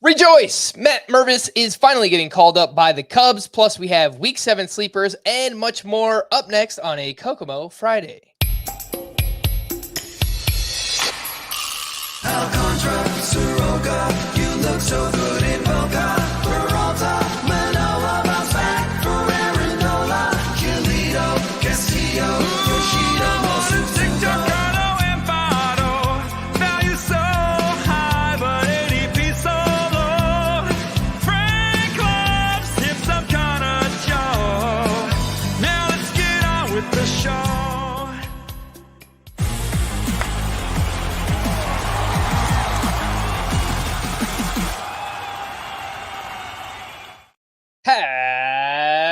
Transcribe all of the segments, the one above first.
Rejoice! Matt Mervis is finally getting called up by the Cubs. Plus, we have Week 7 sleepers and much more up next on a Kokomo Friday. Alcantara, Soroka, you look so good in Boca. Peralta, Manoa, bounce back for Aarondola. Giolito, Castillo, Yoshida, Mosuzuka.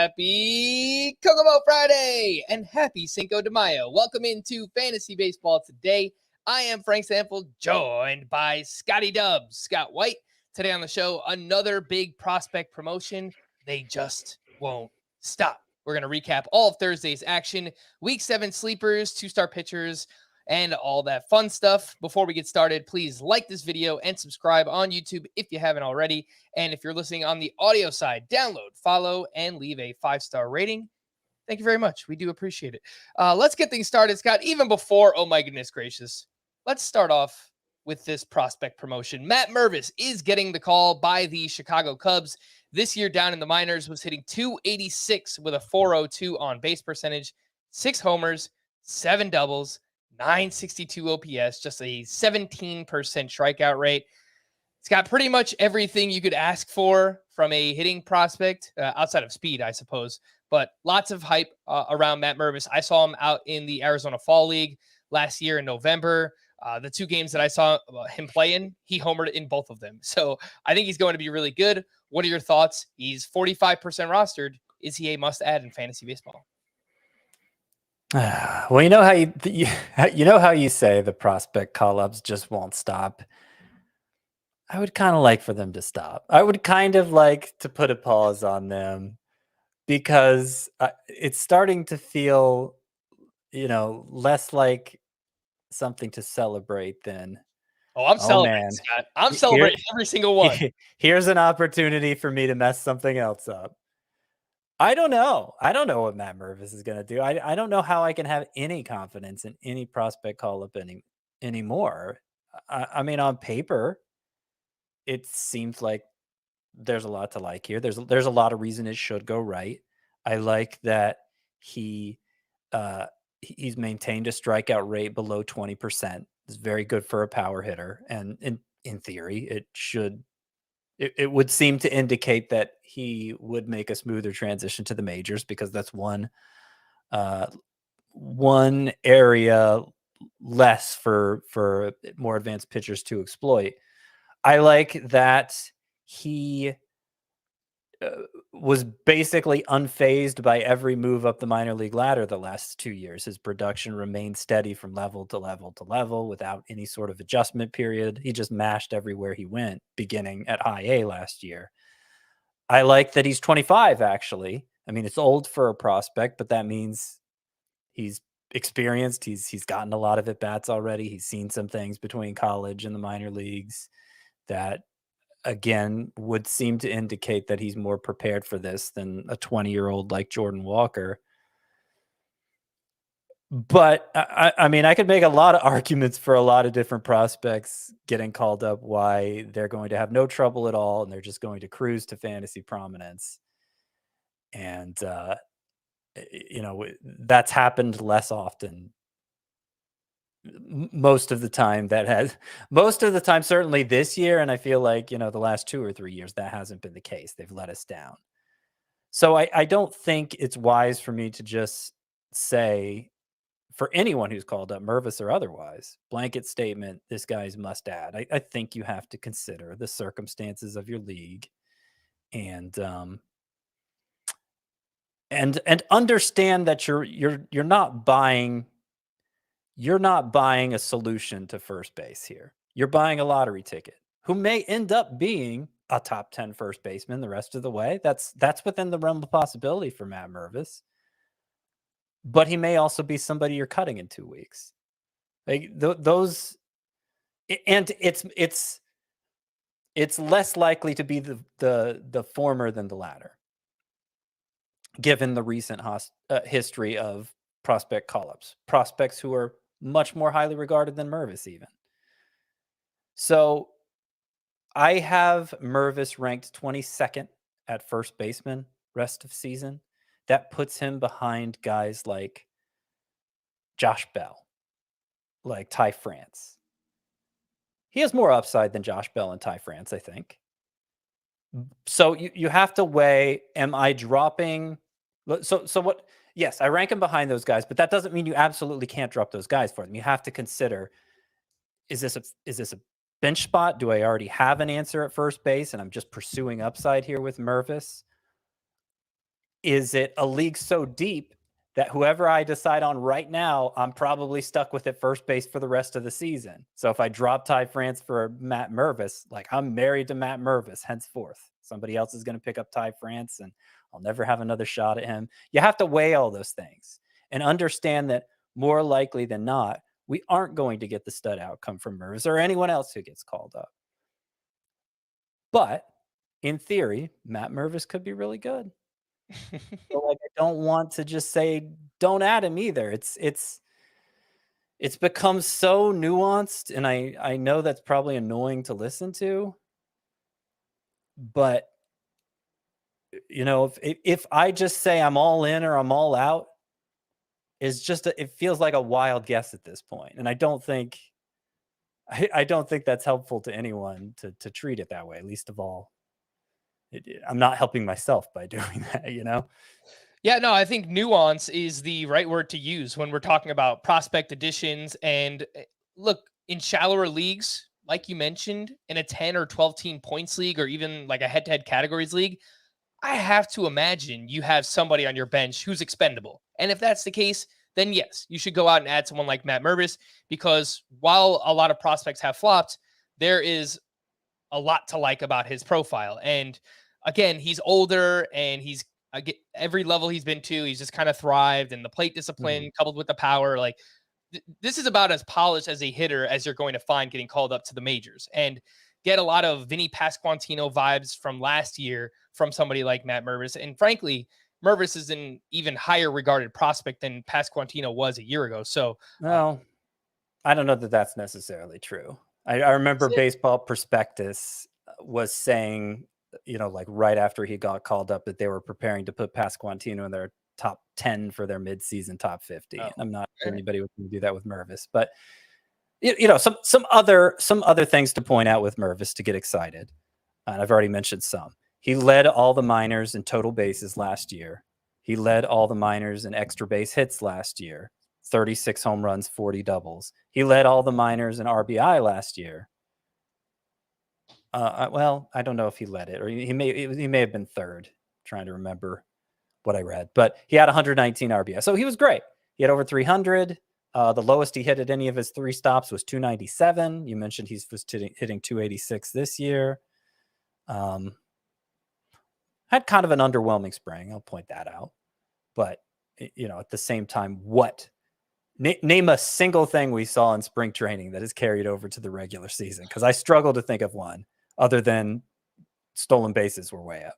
Happy Kokomo Friday and happy Cinco de Mayo. Welcome into Fantasy Baseball today. I am Frank Stampfl, joined by Scotty Dubs, Scott White. Today on the show, another big prospect promotion. They just won't stop. We're going to recap all of Thursday's action, Week 7 sleepers, 2-star pitchers, and all that fun stuff. Before we get started, please like this video and subscribe on YouTube if you haven't already. And if you're listening on the audio side, download, follow, and leave a 5-star rating. Thank you very much. We do appreciate it. Let's get things started, Scott. Even before, oh my goodness gracious, let's start off with this prospect promotion. Matt Mervis is getting the call by the Chicago Cubs. This year down in the minors was hitting .286 with a .402 on base percentage, 6 homers, 7 doubles, .962 OPS, just a 17% strikeout rate. It's got pretty much everything you could ask for from a hitting prospect, outside of speed, I suppose. But lots of hype around Matt Mervis. I saw him out in the Arizona Fall League last year in November. The 2 games that I saw him play in, he homered in both of them. So I think he's going to be really good. What are your thoughts? He's 45% rostered. Is he a must-add in fantasy baseball? Well, you know how you say the prospect call-ups just won't stop. I would kind of like for them to stop. I would kind of like to put a pause on them because it's starting to feel, less like something to celebrate than. Oh, I'm celebrating, man. Scott. I'm celebrating every single one. Here's an opportunity for me to mess something else up. I don't know. I don't know what Matt Mervis is going to do. I don't know how I can have any confidence in any prospect call-up anymore. I mean, on paper, it seems like there's a lot to like here. There's a lot of reason it should go right. I like that he's maintained a strikeout rate below 20%. It's very good for a power hitter. And in theory, it would seem to indicate that he would make a smoother transition to the majors, because that's one area less for more advanced pitchers to exploit. I like that he was basically unfazed by every move up the minor league ladder the last 2 years. His production remained steady from level to level to level without any sort of adjustment period. He just mashed everywhere he went, beginning at high A last year. I like that he's 25, actually. I mean, it's old for a prospect, but that means he's experienced. He's gotten a lot of at-bats already. He's seen some things between college and the minor leagues that, again, would seem to indicate that he's more prepared for this than a 20-year-old like Jordan Walker. But I mean, I could make a lot of arguments for a lot of different prospects getting called up, why they're going to have no trouble at all, and they're just going to cruise to fantasy prominence. And, that's happened less often. Most of the time, certainly this year. And I feel like, the last 2 or 3 years, that hasn't been the case. They've let us down. So I don't think it's wise for me to just say, for anyone who's called up, Mervis or otherwise, blanket statement, this guy's must add. I think you have to consider the circumstances of your league and understand that you're not buying a solution to first base here. You're buying a lottery ticket who may end up being a top 10 first baseman the rest of the way. That's within the realm of possibility for Matt Mervis. But he may also be somebody you're cutting in 2 weeks. Like those, and it's It's less likely to be the former than the latter, given the recent history of prospect call-ups, prospects who are much more highly regarded than Mervis even. So I have Mervis ranked 22nd at first baseman rest of season. That puts him behind guys like Josh Bell, like Ty France. He has more upside than Josh Bell and Ty France, I think. So you have to weigh, am I dropping? So what? Yes, I rank him behind those guys, but that doesn't mean you absolutely can't drop those guys for them. You have to consider, is this a bench spot? Do I already have an answer at first base and I'm just pursuing upside here with Mervis? Is it a league so deep that whoever I decide on right now, I'm probably stuck with at first base for the rest of the season? So if I drop Ty France for Matt Mervis, like I'm married to Matt Mervis henceforth. Somebody else is going to pick up Ty France and I'll never have another shot at him. You have to weigh all those things and understand that more likely than not, we aren't going to get the stud outcome from Mervis or anyone else who gets called up. But in theory, Matt Mervis could be really good. So like, I don't want to just say don't add him either. It's become so nuanced, and I know that's probably annoying to listen to, but if I just say I'm all in or I'm all out, it feels like a wild guess at this point, and I don't think that's helpful to anyone to treat it that way. Least of all, I'm not helping myself by doing that, Yeah, no, I think nuance is the right word to use when we're talking about prospect additions. And look, in shallower leagues, like you mentioned, in a 10 or 12 team points league, or even like a head to head categories league, I have to imagine you have somebody on your bench who's expendable. And if that's the case, then yes, you should go out and add someone like Matt Mervis, because while a lot of prospects have flopped, there is a lot to like about his profile. And again, he's older and he's every level he's been to, he's just kind of thrived, and the plate discipline coupled with the power, like this is about as polished as a hitter as you're going to find getting called up to the majors, and get a lot of Vinny Pasquantino vibes from last year from somebody like Matt Mervis. And frankly, Mervis is an even higher regarded prospect than Pasquantino was a year ago. So, well, I don't know that that's necessarily true. I remember Baseball Prospectus was saying, like right after he got called up, that they were preparing to put Pasquantino in their top 10 for their midseason top 50. I'm not sure anybody would do that with Mervis, but some other things to point out with Mervis to get excited. And I've already mentioned some. He led all the minors in total bases last year. He led all the minors in extra base hits last year. 36 home runs, 40 doubles. He led all the minors in RBI last year. Well, I don't know if he led it, or he may have been third. Trying to remember what I read, but he had 119 RBI, so he was great. He had over 300. The lowest he hit at any of his 3 stops was 297. You mentioned he's hitting 286 this year. Had kind of an underwhelming spring. I'll point that out, but at the same time, name a single thing we saw in spring training that is carried over to the regular season, because I struggle to think of one other than stolen bases were way up.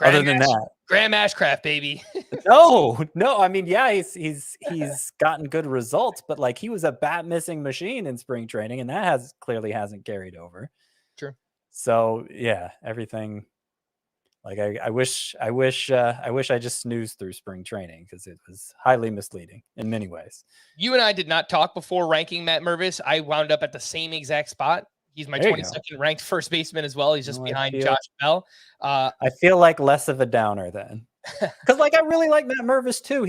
Other than that, Graham Ashcraft, baby. no. I mean, yeah, he's gotten good results, but like he was a bat missing machine in spring training, and that clearly hasn't carried over. True. So yeah, everything. Like I wish I just snoozed through spring training, because it was highly misleading in many ways. You and I did not talk before ranking Matt Mervis. I wound up at the same exact spot. He's my 22nd ranked first baseman as well. He's just behind Josh Bell. I feel like less of a downer then, because like I really like Matt Mervis too.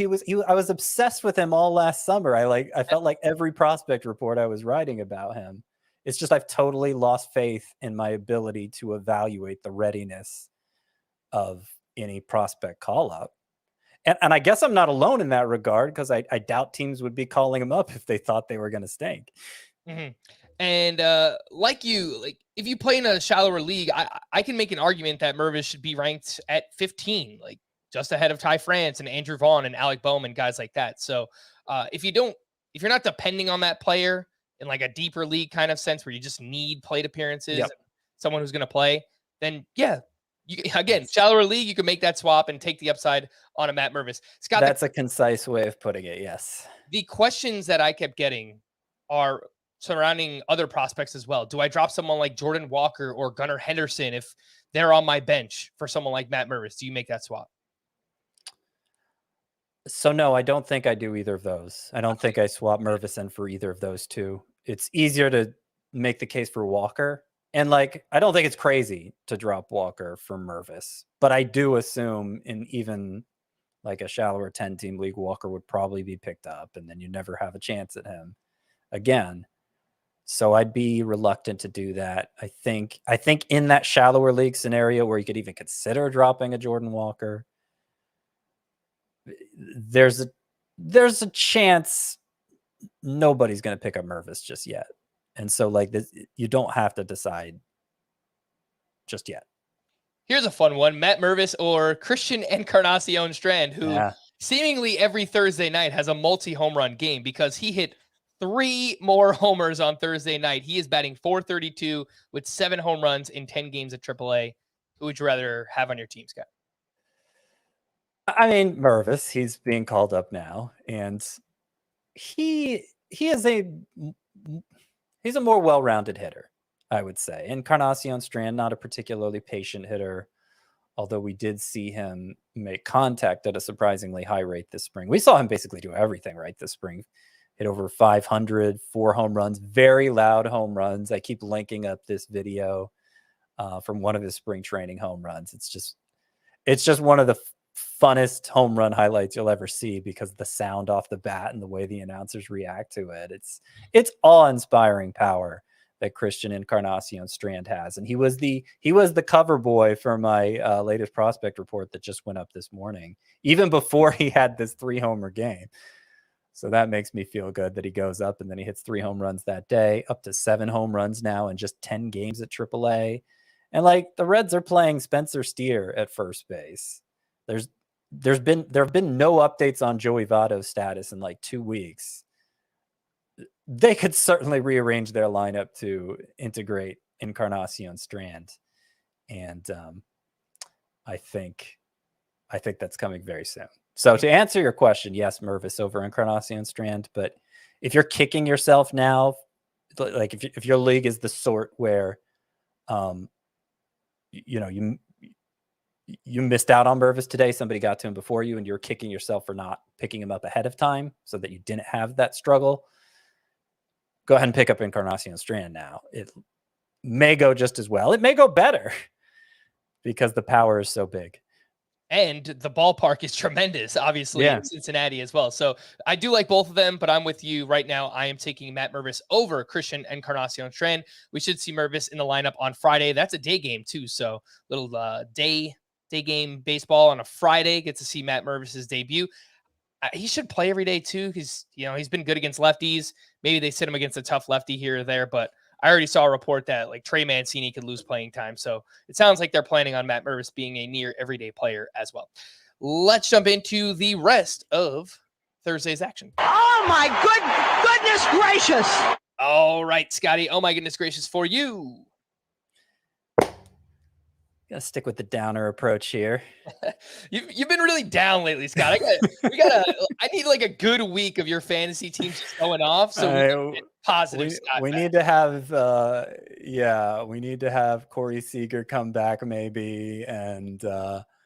I was obsessed with him all last summer. I felt like every prospect report I was writing about him. It's just I've totally lost faith in my ability to evaluate the readiness of any prospect call up. And I guess I'm not alone in that regard, because I doubt teams would be calling him up if they thought they were going to stink. Mm-hmm. And like if you play in a shallower league, I can make an argument that Mervis should be ranked at 15, like just ahead of Ty France and Andrew Vaughn and Alec Bowman, guys like that. So if you're not depending on that player in like a deeper league kind of sense where you just need plate appearances, someone who's going to play, then yeah, shallower league, you can make that swap and take the upside on a Matt Mervis. Scott, That's a concise way of putting it. Yes. the questions that I kept getting are surrounding other prospects as well. Do I drop someone like Jordan Walker or Gunnar Henderson if they're on my bench for someone like Matt Mervis? Do you make that swap? So no, I don't think I do either of those. I don't think I swap Mervis in for either of those two. It's easier to make the case for Walker. And like, I don't think it's crazy to drop Walker for Mervis, but I do assume in even like a shallower 10-team league, Walker would probably be picked up and then you never have a chance at him again. So I'd be reluctant to do that. I think in that shallower league scenario where you could even consider dropping a Jordan Walker, there's a chance nobody's going to pick up Mervis just yet. And so like this, you don't have to decide just yet. Here's a fun one. Matt Mervis or Christian Encarnacion Strand, who seemingly every Thursday night has a multi-home run game because he hit 3 more homers on Thursday night. He is batting .432 with 7 home runs in 10 games at AAA. Who would you rather have on your team, Scott? I mean, Mervis, he's being called up now, and he's a more well-rounded hitter, I would say. Encarnacion Strand, not a particularly patient hitter, although we did see him make contact at a surprisingly high rate this spring. We saw him basically do everything right this spring. Hit over 500, 4 home runs, very loud home runs. I keep linking up this video from one of his spring training home runs. It's just one of the funnest home run highlights you'll ever see because the sound off the bat and the way the announcers react to it. It's awe-inspiring power that Christian Encarnacion Strand has. And he was the cover boy for my latest prospect report that just went up this morning, even before he had this 3-homer game. So that makes me feel good that he goes up and then he hits 3 home runs that day, up to 7 home runs now in just 10 games at AAA. And like the Reds are playing Spencer Steer at first base. There have been no updates on Joey Votto's status in like 2 weeks. They could certainly rearrange their lineup to integrate Encarnacion Strand. And I think that's coming very soon. So to answer your question, yes, Mervis over Encarnacion Strand. But if you're kicking yourself now, like if your league is the sort where, you missed out on Mervis today, somebody got to him before you, and you're kicking yourself for not picking him up ahead of time so that you didn't have that struggle, go ahead and pick up Encarnacion Strand now. It may go just as well. It may go better because the power is so big. And the ballpark is tremendous, obviously, in Cincinnati as well. So I do like both of them, but I'm with you right now. I am taking Matt Mervis over Christian Encarnacion Strand. We should see Mervis in the lineup on Friday. That's a day game too. So little day game baseball on a Friday. Get to see Matt Mervis's debut. He should play every day too, because he's been good against lefties. Maybe they sit him against a tough lefty here or there, but I already saw a report that like Trey Mancini could lose playing time. So it sounds like they're planning on Matt Mervis being a near everyday player as well. Let's jump into the rest of Thursday's action. Oh my goodness gracious. All right, Scotty. Oh my goodness gracious for you. Gotta stick with the downer approach here. You've been really down lately, Scott. I need like a good week of your fantasy teams just going off. So we can get positive. We need to have we need to have Corey Seager come back maybe, and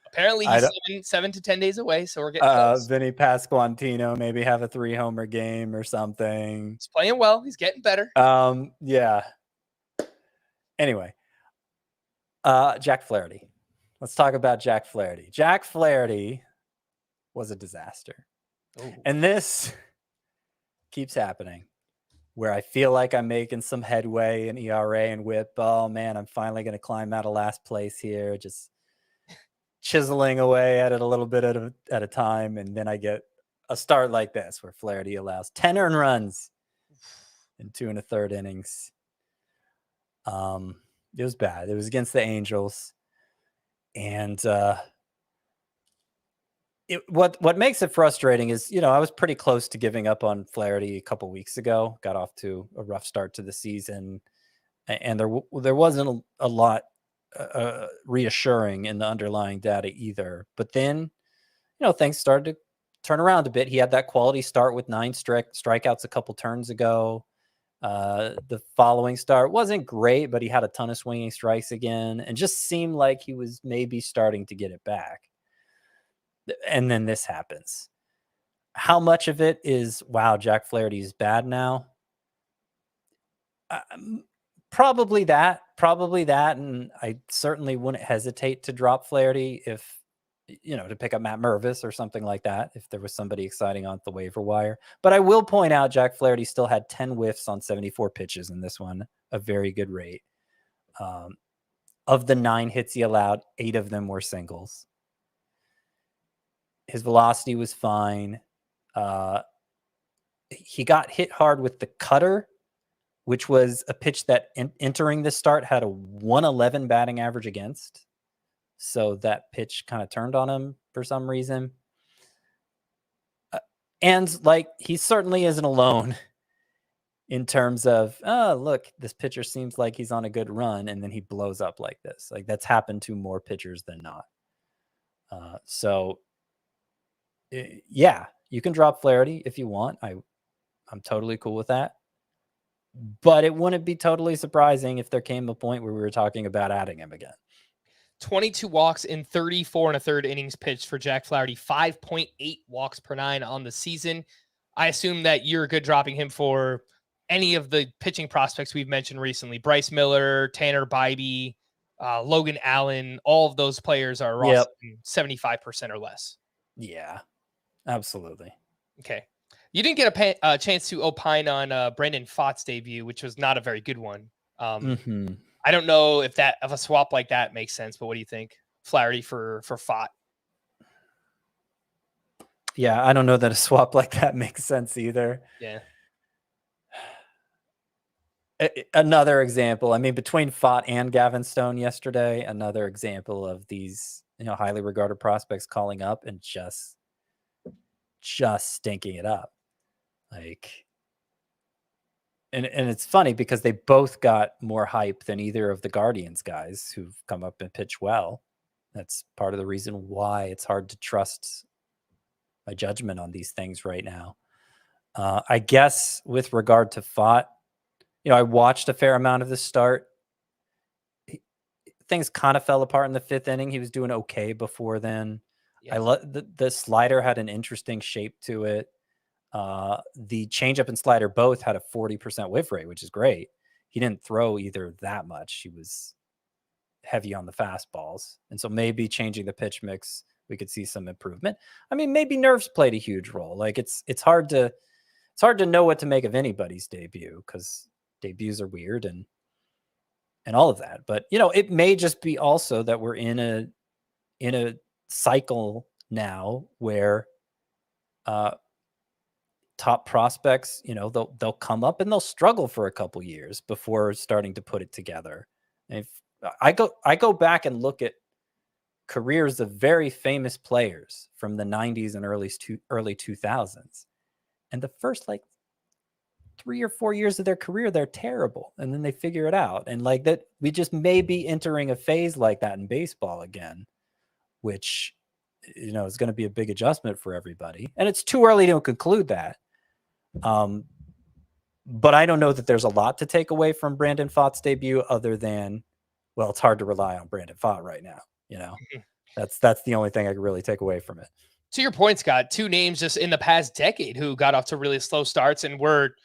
apparently he's 7 to 10 days away. So we're getting close. Vinny Pasquantino maybe have a 3-homer game or something. He's playing well. He's getting better. Anyway. Jack Flaherty. Let's talk about Jack Flaherty. Jack Flaherty was a disaster. Ooh. And this keeps happening where I feel like I'm making some headway in ERA and whip. Oh man, I'm finally going to climb out of last place here. Just chiseling away at it a little bit at a time. And then I get a start like this where Flaherty allows 10 earned runs in 2 1/3 innings. It was bad. It was against the Angels. And what makes it frustrating is, I was pretty close to giving up on Flaherty a couple weeks ago. Got off to a rough start to the season. and there wasn't a lot reassuring in the underlying data either. But then, things started to turn around a bit. He had that quality start with 9 strikeouts a couple turns ago. The following start wasn't great, but he had a ton of swinging strikes again and just seemed like he was maybe starting to get it back. And then this happens. How much of it is, wow, Jack Flaherty is bad now? Probably that. And I certainly wouldn't hesitate to drop Flaherty if, to pick up Matt Mervis or something like that, if there was somebody exciting on the waiver wire. But I will point out Jack Flaherty still had 10 whiffs on 74 pitches in this one, a very good rate. Of the 9 hits he allowed, 8 of them were singles. His velocity was fine. He got hit hard with the cutter, which was a pitch that entering this start had a 111 batting average against. So that pitch kind of turned on him for some reason. And he certainly isn't alone in terms of, look, this pitcher seems like he's on a good run. And then he blows up like this. That's happened to more pitchers than not. Yeah, you can drop Flaherty if you want. I'm totally cool with that. But it wouldn't be totally surprising if there came a point where we were talking about adding him again. 22 walks in 34 1/3 innings pitched for Jack Flaherty, 5.8 walks per 9 on the season. I assume that you're good dropping him for any of the pitching prospects we've mentioned recently. Bryce Miller, Tanner Bybee, Logan Allen, all of those players are rostered 75% or less. Yeah, absolutely. Okay. You didn't get a chance to opine on Brandon Pfaadt's debut, which was not a very good one. I don't know if a swap like that makes sense, but what do you think? Flaherty for Pfaadt. Yeah, I don't know that a swap like that makes sense either. Yeah. Another example, between Pfaadt and Gavin Stone yesterday, another example of these, highly regarded prospects calling up and just stinking it up. And it's funny because they both got more hype than either of the Guardians guys who've come up and pitched well. That's part of the reason why it's hard to trust my judgment on these things right now. I guess with regard to Pfaadt, I watched a fair amount of this start. Things kind of fell apart in the 5th inning. He was doing okay before then. Yeah. The slider had an interesting shape to it. The changeup and slider both had a 40% whiff rate, which is great. He didn't throw either that much. He was heavy on the fastballs. And so maybe changing the pitch mix, we could see some improvement. Maybe nerves played a huge role. It's hard to know what to make of anybody's debut because debuts are weird and all of that. But, it may just be also that we're in a cycle now where, top prospects, they'll come up and they'll struggle for a couple years before starting to put it together. And if I go back and look at careers of very famous players from the 90s and early 2000s, and the first 3 or 4 years of their career, they're terrible. And then they figure it out. And that, we just may be entering a phase like that in baseball again, which, is going to be a big adjustment for everybody. And it's too early to conclude that. But I don't know that there's a lot to take away from Brandon Pfaadt's debut other than, well, it's hard to rely on Brandon Pfaadt right now. That's the only thing I could really take away from it. To your point, Scott, 2 names just in the past decade who got off to really slow starts and were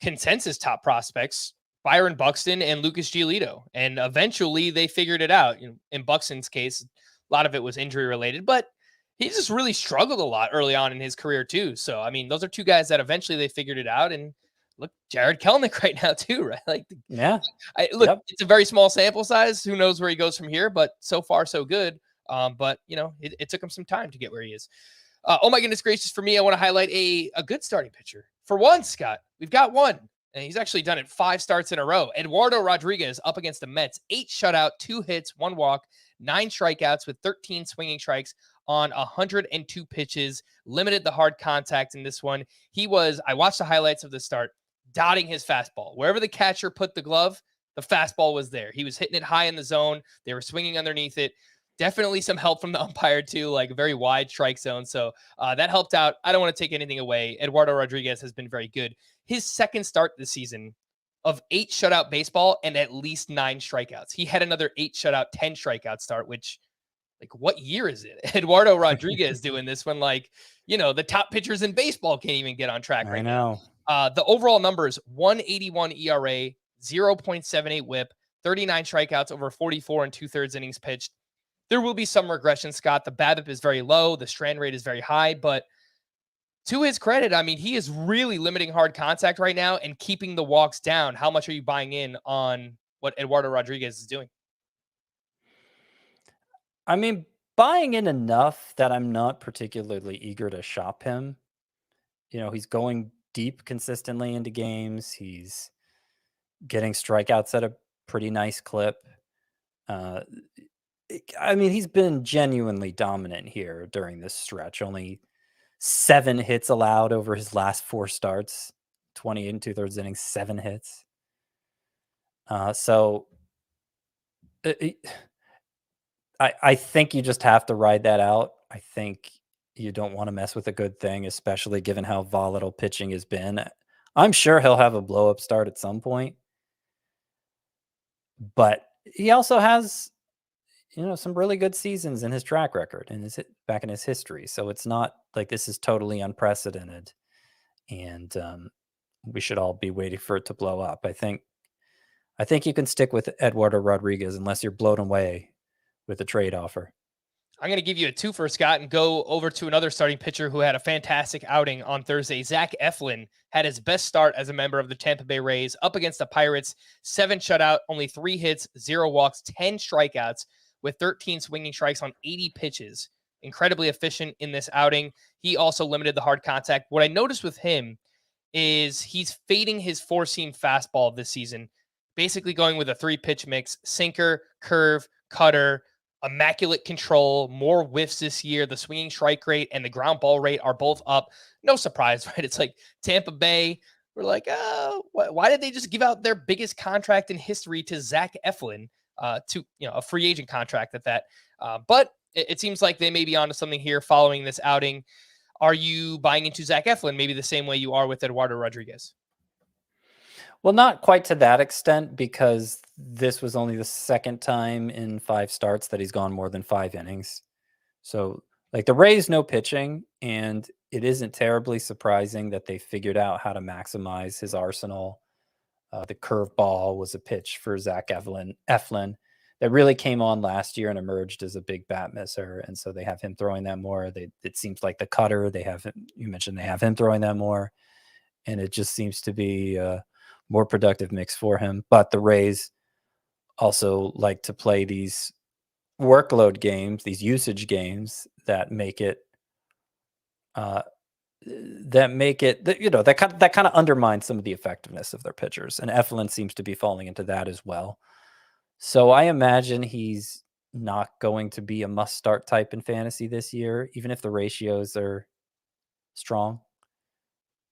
consensus top prospects, Byron Buxton and Lucas Giolito. And eventually they figured it out. In Buxton's case, a lot of it was injury related, but he just really struggled a lot early on in his career too. So, those are 2 guys that eventually they figured it out. And look, Jared Kelenic right now too, right? It's a very small sample size. Who knows where he goes from here, but so far so good. But it took him some time to get where he is. Oh my goodness gracious. For me, I want to highlight a good starting pitcher. For once, Scott, we've got one. And he's actually done it 5 starts in a row. Eduardo Rodriguez up against the Mets, 8 shutout, 2 hits, 1 walk, 9 strikeouts with 13 swinging strikes on 102 pitches, limited the hard contact in this one. I watched the highlights of the start, dotting his fastball. Wherever the catcher put the glove, The fastball was there. He was hitting it high in the zone. They were swinging underneath it. Definitely some help from the umpire too, like a very wide strike zone. So that helped out. I don't want to take anything away. Eduardo Rodriguez has been very good. His second start this season of 8 shutout baseball and at least 9 strikeouts. He had another 8 shutout, 10 strikeout start, which, like, what year is it? Eduardo Rodriguez doing this when, like, you know, the top pitchers in baseball can't even get on track right now. The overall numbers: 1.81 ERA, 0.78 WHIP, 39 strikeouts over 44 and 2/3 innings pitched. There will be some regression, Scott. The BABIP is very low. The strand rate is very high, but to his credit, I mean, he is really limiting hard contact right now and keeping the walks down. How much are you buying in on what Eduardo Rodriguez is doing? I mean, buying in enough that I'm not particularly eager to shop him. You know, he's going deep consistently into games. He's getting strikeouts at a pretty nice clip. I mean, he's been genuinely dominant here during this stretch. Only 7 hits allowed over his last 4 starts, 20 and 2/3 innings, 7 hits. So I think you just have to ride that out. I think you don't want to mess with a good thing, especially given how volatile pitching has been. I'm sure he'll have a blow up start at some point, but he also has, you know, some really good seasons in his track record and back in his history. So it's not like this is totally unprecedented, and we should all be waiting for it to blow up. I think you can stick with Eduardo Rodriguez unless you're blown away with a trade offer. I'm going to give you a 2 for Scott and go over to another starting pitcher who had a fantastic outing on Thursday. Zach Eflin had his best start as a member of the Tampa Bay Rays up against the Pirates. 7 shutout, only 3 hits, 0 walks, 10 strikeouts with 13 swinging strikes on 80 pitches. Incredibly efficient in this outing. He also limited the hard contact. What I noticed with him is he's fading his 4-seam fastball this season, basically going with a 3-pitch mix: sinker, curve, cutter, immaculate control, more whiffs this year. The swinging strike rate and the ground ball rate are both up. No surprise, right? It's like Tampa Bay. We're like, oh, why did they just give out their biggest contract in history to Zach Eflin, to, you know, a free agent contract at that? But it seems like they may be onto something here following this outing. Are you buying into Zach Eflin maybe the same way you are with Eduardo Rodriguez? Well, not quite to that extent, because this was only the second time in 5 starts that he's gone more than 5 innings. So, like, the Rays no pitching, and it isn't terribly surprising that they figured out how to maximize his arsenal. The curveball was a pitch for Zach Eflin that really came on last year and emerged as a big bat misser, and so they have him throwing that more. It seems like the cutter, you mentioned they have him throwing that more, and it just seems to be more productive mix for him. But the Rays also like to play these workload games, these usage games that make it that kind of undermines some of the effectiveness of their pitchers, and Eflin seems to be falling into that as well. So I imagine he's not going to be a must-start type in fantasy this year, even if the ratios are strong.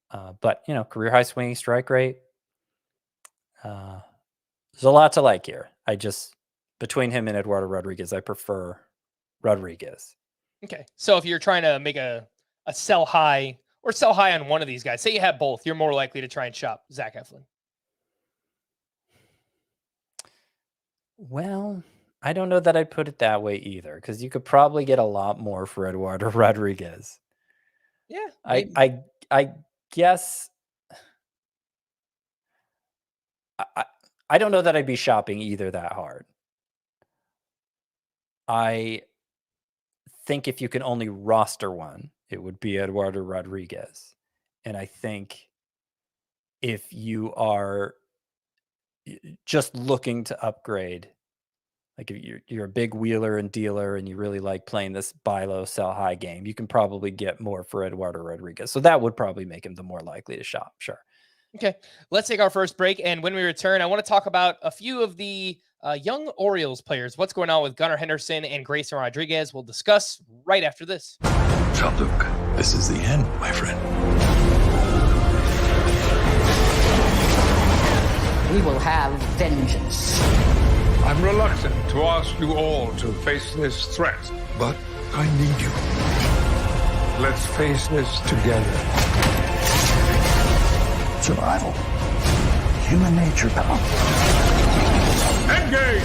But, you know, career high swinging strike rate. There's a lot to like here. Between him and Eduardo Rodriguez, I prefer Rodriguez. Okay. So if you're trying to make a sell high or sell high on one of these guys, say you have both, you're more likely to try and shop Zach Eflin. Well, I don't know that I'd put it that way either, because you could probably get a lot more for Eduardo Rodriguez. Yeah. I guess I don't know that I'd be shopping either that hard. I think if you can only roster one, it would be Eduardo Rodriguez. And I think if you are just looking to upgrade, like if you're a big wheeler and dealer and you really like playing this buy low, sell high game, you can probably get more for Eduardo Rodriguez. So that would probably make him the more likely to shop. Sure. Okay, let's take our first break, and when we return, I want to talk about a few of the young Orioles players. What's going on with Gunnar Henderson and Grayson Rodriguez? We'll discuss right after this. Jean-Luc, this is the end, my friend. We will have vengeance. I'm reluctant to ask you all to face this threat, but I need you. Let's face this together. Survival. Human nature, pal. Engage!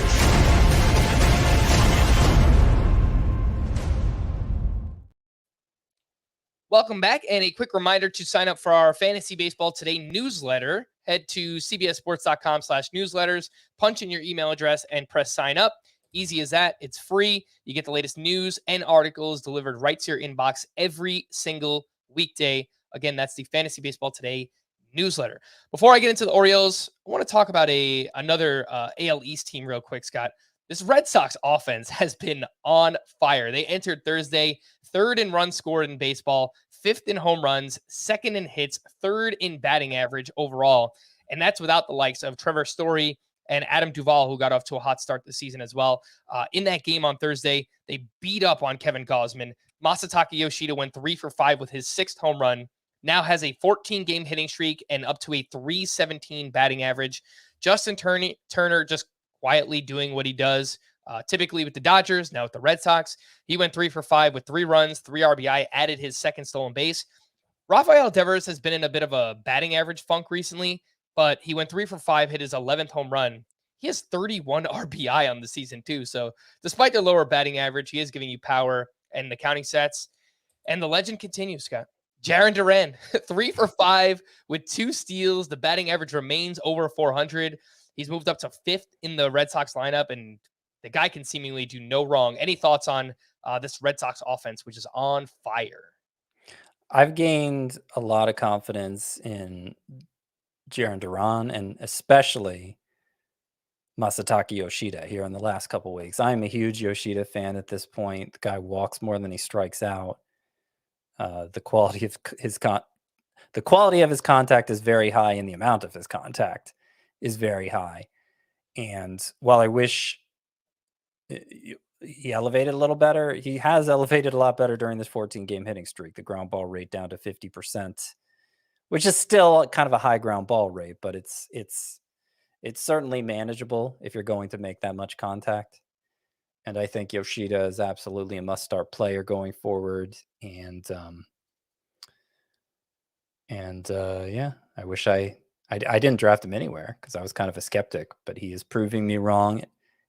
Welcome back, and a quick reminder to sign up for our Fantasy Baseball Today newsletter. Head to cbssports.com/newsletters, punch in your email address, and press sign up. Easy as that. It's free. You get the latest news and articles delivered right to your inbox every single weekday. Again, that's the Fantasy Baseball Today newsletter. Before I get into the Orioles, I want to talk about another AL East team real quick, Scott. This Red Sox offense has been on fire. They entered Thursday, third in runs scored in baseball, fifth in home runs, second in hits, third in batting average overall. And that's without the likes of Trevor Story and Adam Duvall, who got off to a hot start this season as well. In that game on Thursday, they beat up on Kevin Gausman. Masataka Yoshida went 3 for 5 with his sixth home run. Now has a 14-game hitting streak and up to a .317 batting average. Justin Turner just quietly doing what he does, typically with the Dodgers, now with the Red Sox. He went 3 for 5 with 3 runs, 3 RBI, added his second stolen base. Rafael Devers has been in a bit of a batting average funk recently, but he went 3 for 5, hit his 11th home run. He has 31 RBI on the season too. So despite the lower batting average, he is giving you power and the counting sets. And the legend continues, Scott. Jarren Duran, 3 for 5 with 2 steals. The batting average remains over 400. He's moved up to 5th in the Red Sox lineup, and the guy can seemingly do no wrong. Any thoughts on this Red Sox offense, which is on fire? I've gained a lot of confidence in Jarren Duran and especially Masataka Yoshida here in the last couple weeks. I'm a huge Yoshida fan at this point. The guy walks more than he strikes out. The quality of his contact is very high, and the amount of his contact is very high. And while I wish he elevated a little better, he has elevated a lot better during this 14-game hitting streak. The ground ball rate down to 50%, which is still kind of a high ground ball rate, but it's certainly manageable if you're going to make that much contact. And I think Yoshida is absolutely a must-start player going forward. And yeah, I wish I didn't draft him anywhere because I was kind of a skeptic, but he is proving me wrong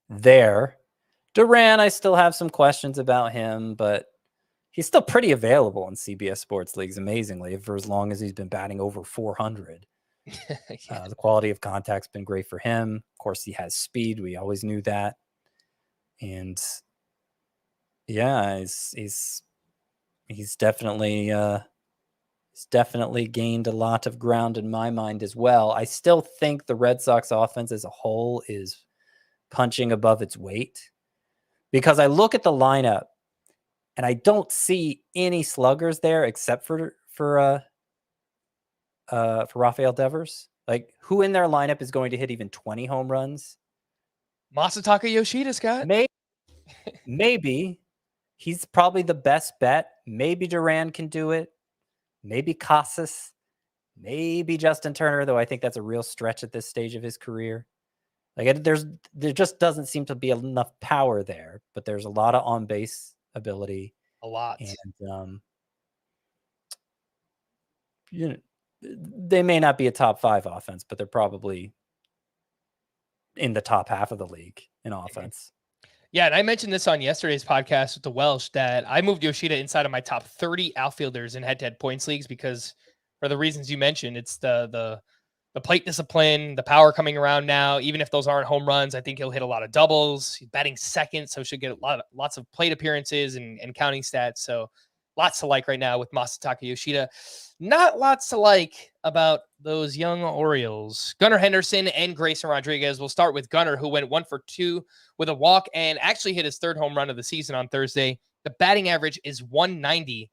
there. Duran, I still have some questions about him, but he's still pretty available in CBS Sports leagues, amazingly, for as long as he's been batting over 400. The quality of contact's been great for him. Of course, he has speed. We always knew that. And yeah, he's definitely gained a lot of ground in my mind as well. I still think the Red Sox offense as a whole is punching above its weight because I look at the lineup and I don't see any sluggers there except for Rafael Devers. Like, who in their lineup is going to hit even 20 home runs? Masataka Yoshida, Scott. Maybe he's probably the best bet. Maybe Duran can do it. Maybe Casas. Maybe Justin Turner, though I think that's a real stretch at this stage of his career. Like, there just doesn't seem to be enough power there, but there's a lot of on-base ability. A lot. And they may not be a top 5 offense, but they're probably in the top half of the league in offense. Yeah, and I mentioned this on yesterday's podcast with the Welsh that I moved Yoshida inside of my top 30 outfielders in head-to-head points leagues because for the reasons you mentioned, it's the plate discipline, the power coming around now. Even if those aren't home runs, I think he'll hit a lot of doubles. He's batting second, so should get lots of plate appearances and counting stats. So lots to like right now with Masataka Yoshida. Not lots to like about those young Orioles. Gunnar Henderson and Grayson Rodriguez. We'll start with Gunnar, who went 1 for 2 with a walk and actually hit his 3rd home run of the season on Thursday. The batting average is 190.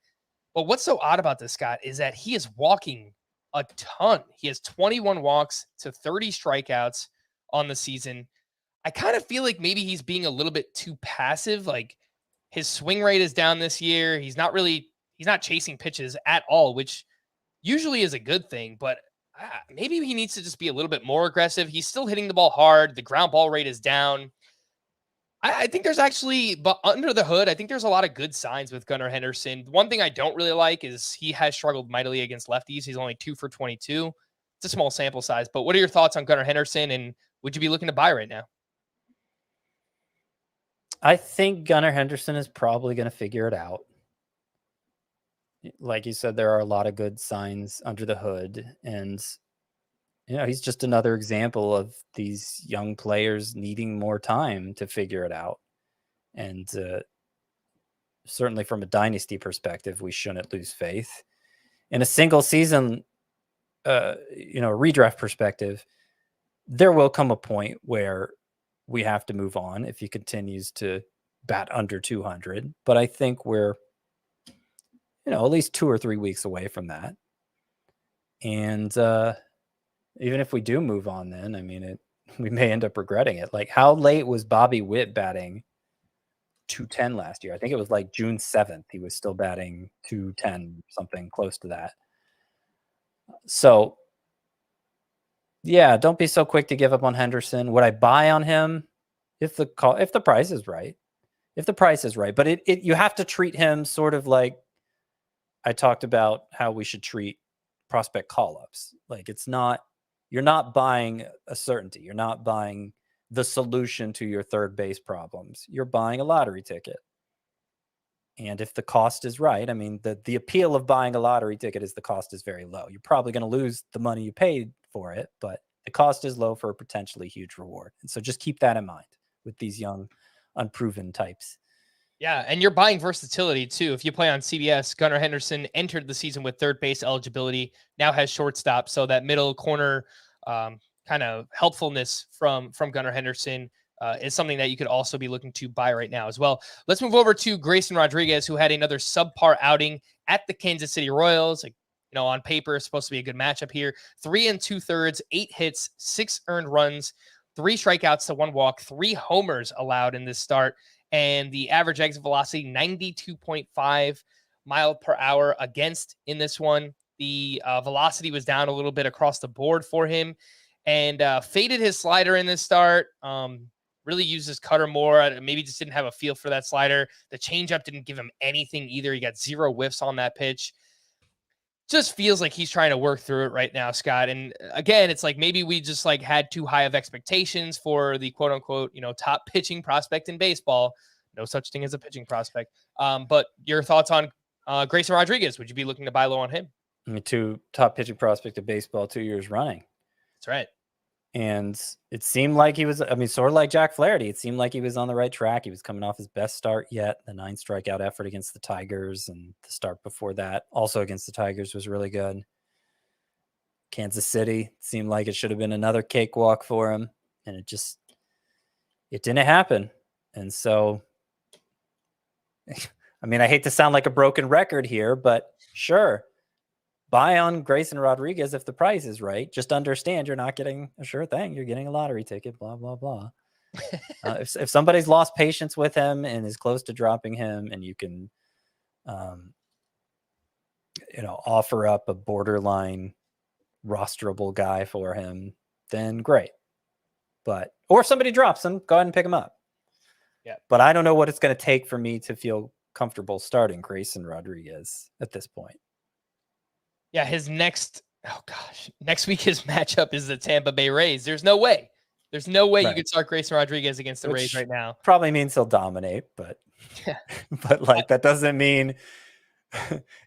But what's so odd about this, Scott, is that he is walking a ton. He has 21 walks to 30 strikeouts on the season. I kind of feel like maybe he's being a little bit too passive. Like, his swing rate is down this year. He's not chasing pitches at all, which usually is a good thing. But maybe he needs to just be a little bit more aggressive. He's still hitting the ball hard. The ground ball rate is down. I think there's actually, but under the hood, I think there's a lot of good signs with Gunnar Henderson. One thing I don't really like is he has struggled mightily against lefties. He's only 2 for 22. It's a small sample size, but what are your thoughts on Gunnar Henderson, and would you be looking to buy right now? I think Gunnar Henderson is probably going to figure it out. Like you said, there are a lot of good signs under the hood, and he's just another example of these young players needing more time to figure it out. And certainly from a dynasty perspective, we shouldn't lose faith. In a single season, redraft perspective, there will come a point where we have to move on if he continues to bat under 200. But I think we're, at least 2 or 3 weeks away from that. And even if we do move on, then, I mean, we may end up regretting it. Like, how late was Bobby Witt batting 210 last year? I think it was like June 7th. He was still batting 210, something close to that. So, yeah, don't be so quick to give up on Henderson. Would I buy on him if the price is right? If the price is right, but you have to treat him sort of like I talked about how we should treat prospect call-ups. Like, you're not buying a certainty. You're not buying the solution to your third base problems. You're buying a lottery ticket. And if the cost is right, I mean, the appeal of buying a lottery ticket is the cost is very low. You're probably going to lose the money you paid for it, but the cost is low for a potentially huge reward. And so just keep that in mind with these young, unproven types. Yeah, and you're buying versatility too. If you play on CBS, Gunnar Henderson entered the season with third base eligibility, now has shortstop. So that middle corner kind of helpfulness from Gunnar Henderson is something that you could also be looking to buy right now as well. Let's move over to Grayson Rodriguez, who had another subpar outing at the Kansas City Royals. On paper, it's supposed to be a good matchup here. 3 2/3, 8 hits, 6 earned runs, 3 strikeouts to 1 walk, 3 homers allowed in this start. And the average exit velocity, 92.5 miles per hour against in this one. The velocity was down a little bit across the board for him, and faded his slider in this start. Really used his cutter more. Maybe just didn't have a feel for that slider. The changeup didn't give him anything either. He got 0 whiffs on that pitch. Just feels like he's trying to work through it right now, Scott. And again, it's like maybe we just had too high of expectations for the quote unquote, top pitching prospect in baseball. No such thing as a pitching prospect. But your thoughts on Grayson Rodriguez? Would you be looking to buy low on him? I mean, 2 top pitching prospect of baseball 2 years running. That's right. And it seemed like he was, sort of like Jack Flaherty. It seemed like he was on the right track. He was coming off his best start yet. The 9 strikeout effort against the Tigers, and the start before that, also against the Tigers, was really good. Kansas City seemed like it should have been another cakewalk for him, and it didn't happen. And so, I hate to sound like a broken record here, but sure, buy on Grayson Rodriguez if the price is right. Just understand you're not getting a sure thing. You're getting a lottery ticket, blah, blah, blah. If somebody's lost patience with him and is close to dropping him, and you can, offer up a borderline rosterable guy for him, then great. Or if somebody drops him, go ahead and pick him up. Yeah. But I don't know what it's going to take for me to feel comfortable starting Grayson Rodriguez at this point. Yeah, next week his matchup is the Tampa Bay Rays. There's no way right. You could start Grayson Rodriguez against the Rays right now. Probably means he'll dominate, but that doesn't mean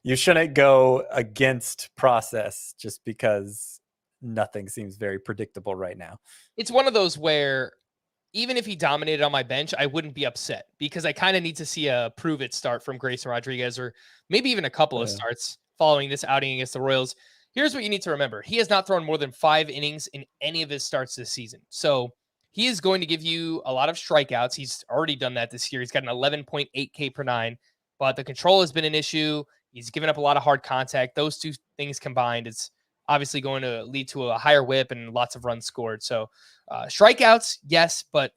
you shouldn't go against process just because nothing seems very predictable right now. It's one of those where even if he dominated on my bench, I wouldn't be upset because I kind of need to see a prove it start from Grayson Rodriguez, or maybe even a couple of starts following this outing against the Royals. Here's what you need to remember. He has not thrown more than 5 innings in any of his starts this season. So he is going to give you a lot of strikeouts. He's already done that this year. He's got an 11.8 K per 9, but the control has been an issue. He's given up a lot of hard contact. Those 2 things combined, it's obviously going to lead to a higher whip and lots of runs scored. So strikeouts, yes, but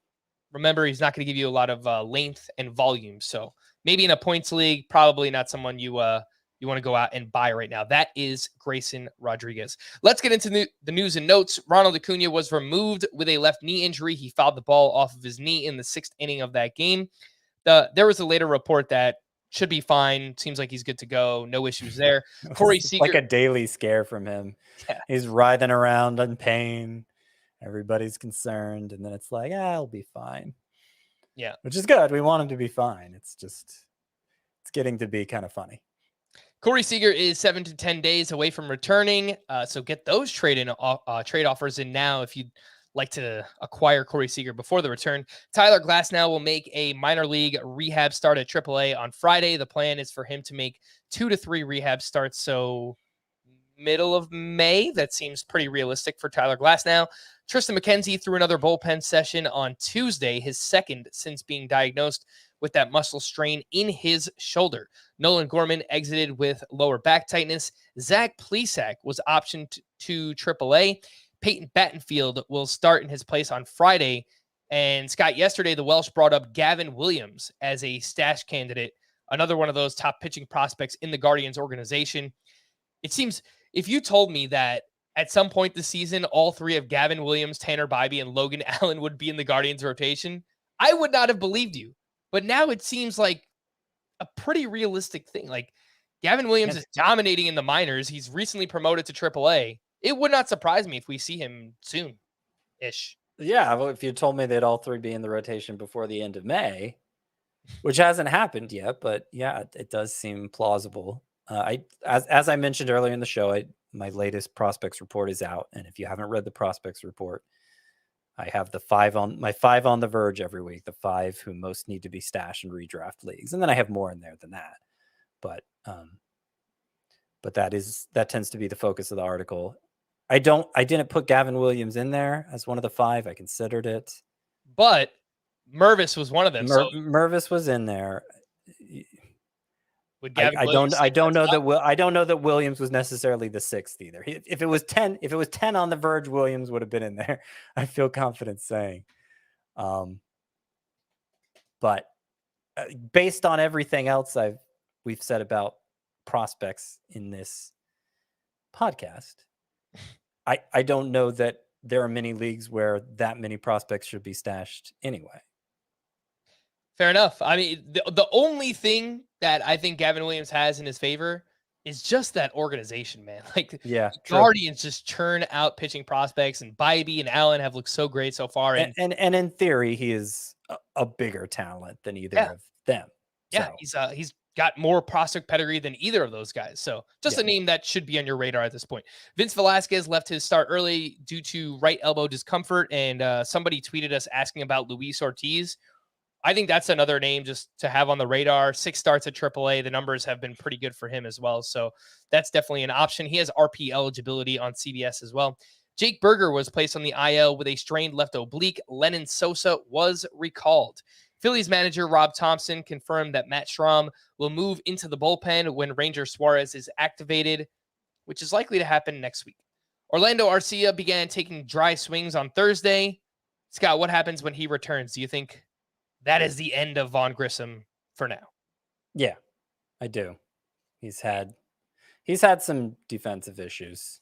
remember, he's not going to give you a lot of length and volume. So maybe in a points league, probably not someone you you want to go out and buy right now. That is Grayson Rodriguez. Let's get into the news and notes. Ronald Acuña was removed with a left knee injury. He fouled the ball off of his knee in the 6th inning of that game. There was a later report that should be fine. Seems like he's good to go. No issues there. Corey Seager. Like a daily scare from him. Yeah. He's writhing around in pain. Everybody's concerned. And then it's like, I'll be fine. Yeah. Which is good. We want him to be fine. It's getting to be kind of funny. Corey Seager is 7 to 10 days away from returning. So get those trade offers in now if you'd like to acquire Corey Seager before the return. Tyler Glasnow will make a minor league rehab start at AAA on Friday. The plan is for him to make 2 to 3 rehab starts. So middle of May, that seems pretty realistic for Tyler Glasnow. Tristan McKenzie threw another bullpen session on Tuesday, his second since being diagnosed with that muscle strain in his shoulder. Nolan Gorman exited with lower back tightness. Zach Plesac was optioned to AAA. Peyton Battenfield will start in his place on Friday. And Scott, yesterday, the Welsh brought up Gavin Williams as a stash candidate, another one of those top pitching prospects in the Guardians organization. It seems, if you told me that at some point this season, all three of Gavin Williams, Tanner Bybee, and Logan Allen would be in the Guardians rotation, I would not have believed you. But now it seems like a pretty realistic thing. Like Gavin Williams is dominating in the minors. He's recently promoted to AAA. It would not surprise me if we see him soon-ish. Yeah, well, if you told me they'd all three be in the rotation before the end of May, which hasn't happened yet, but yeah, it does seem plausible. As I mentioned earlier in the show, my latest prospects report is out, and if you haven't read the prospects report, I have my 5 on the verge every week, the 5 who most need to be stashed in redraft leagues. And then I have more in there than that. But that tends to be the focus of the article. I didn't put Gavin Williams in there as one of the 5. I considered it. But Mervis was one of them. Mervis was in there. I don't know that Williams was necessarily the 6th either. If it was 10 on the verge, Williams would have been in there. I feel confident saying. But based on everything else we've said about prospects in this podcast, I don't know that there are many leagues where that many prospects should be stashed anyway. Fair enough. I mean, the only thing that I think Gavin Williams has in his favor is just that organization, man. Like, yeah, Guardians just churn out pitching prospects, and Bybee and Allen have looked so great so far. And in theory, he is a bigger talent than either of them. Yeah, so. He's got more prospect pedigree than either of those guys. So just a name that should be on your radar at this point. Vince Velasquez left his start early due to right elbow discomfort, and somebody tweeted us asking about Luis Ortiz. I think that's another name just to have on the radar. 6 starts at AAA. The numbers have been pretty good for him as well. So that's definitely an option. He has RP eligibility on CBS as well. Jake Berger was placed on the IL with a strained left oblique. Lennon Sosa was recalled. Phillies manager Rob Thompson confirmed that Matt Schramm will move into the bullpen when Ranger Suarez is activated, which is likely to happen next week. Orlando Arcia began taking dry swings on Thursday. Scott, what happens when he returns? Do you think that is the end of Vaughn Grissom for now? Yeah, I do. He's had some defensive issues,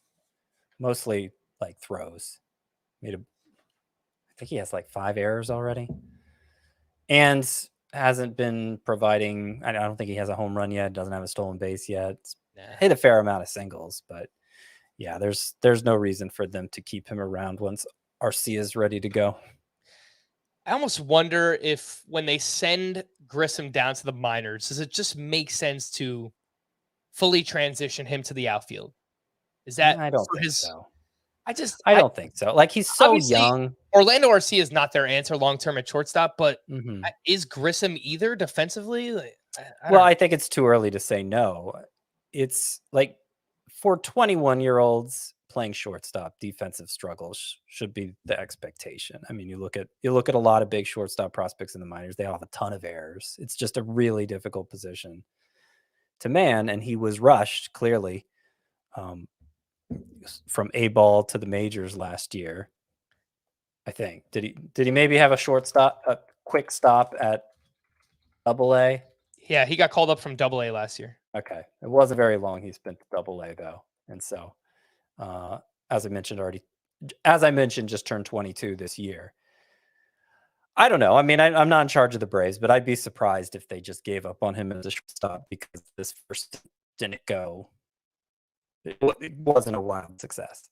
mostly like throws. I think he has like 5 errors already, and hasn't been providing. I don't think he has a home run yet. Doesn't have a stolen base yet. Hit a fair amount of singles, but yeah, there's no reason for them to keep him around once Arcia is ready to go. I almost wonder if when they send Grissom down to the minors, does it just make sense to fully transition him to the outfield? Is that I don't think so. I don't think so. Like, he's so young. Orlando Arcia is not their answer long-term at shortstop, but is Grissom either defensively? I think it's too early to say no. It's like for 21-year-olds playing shortstop, defensive struggles should be the expectation. I mean, you look at a lot of big shortstop prospects in the minors. They all have a ton of errors. It's just a really difficult position to man, and he was rushed clearly from A ball to the majors last year. I think did he maybe have a quick stop at Double-A? Yeah, he got called up from Double-A last year. Okay. It wasn't very long he spent Double-A though. And so, as I mentioned, just turned 22 this year. I don't know. I mean, I'm not in charge of the Braves, but I'd be surprised if they just gave up on him as a shortstop because this first didn't go. It wasn't a wild success.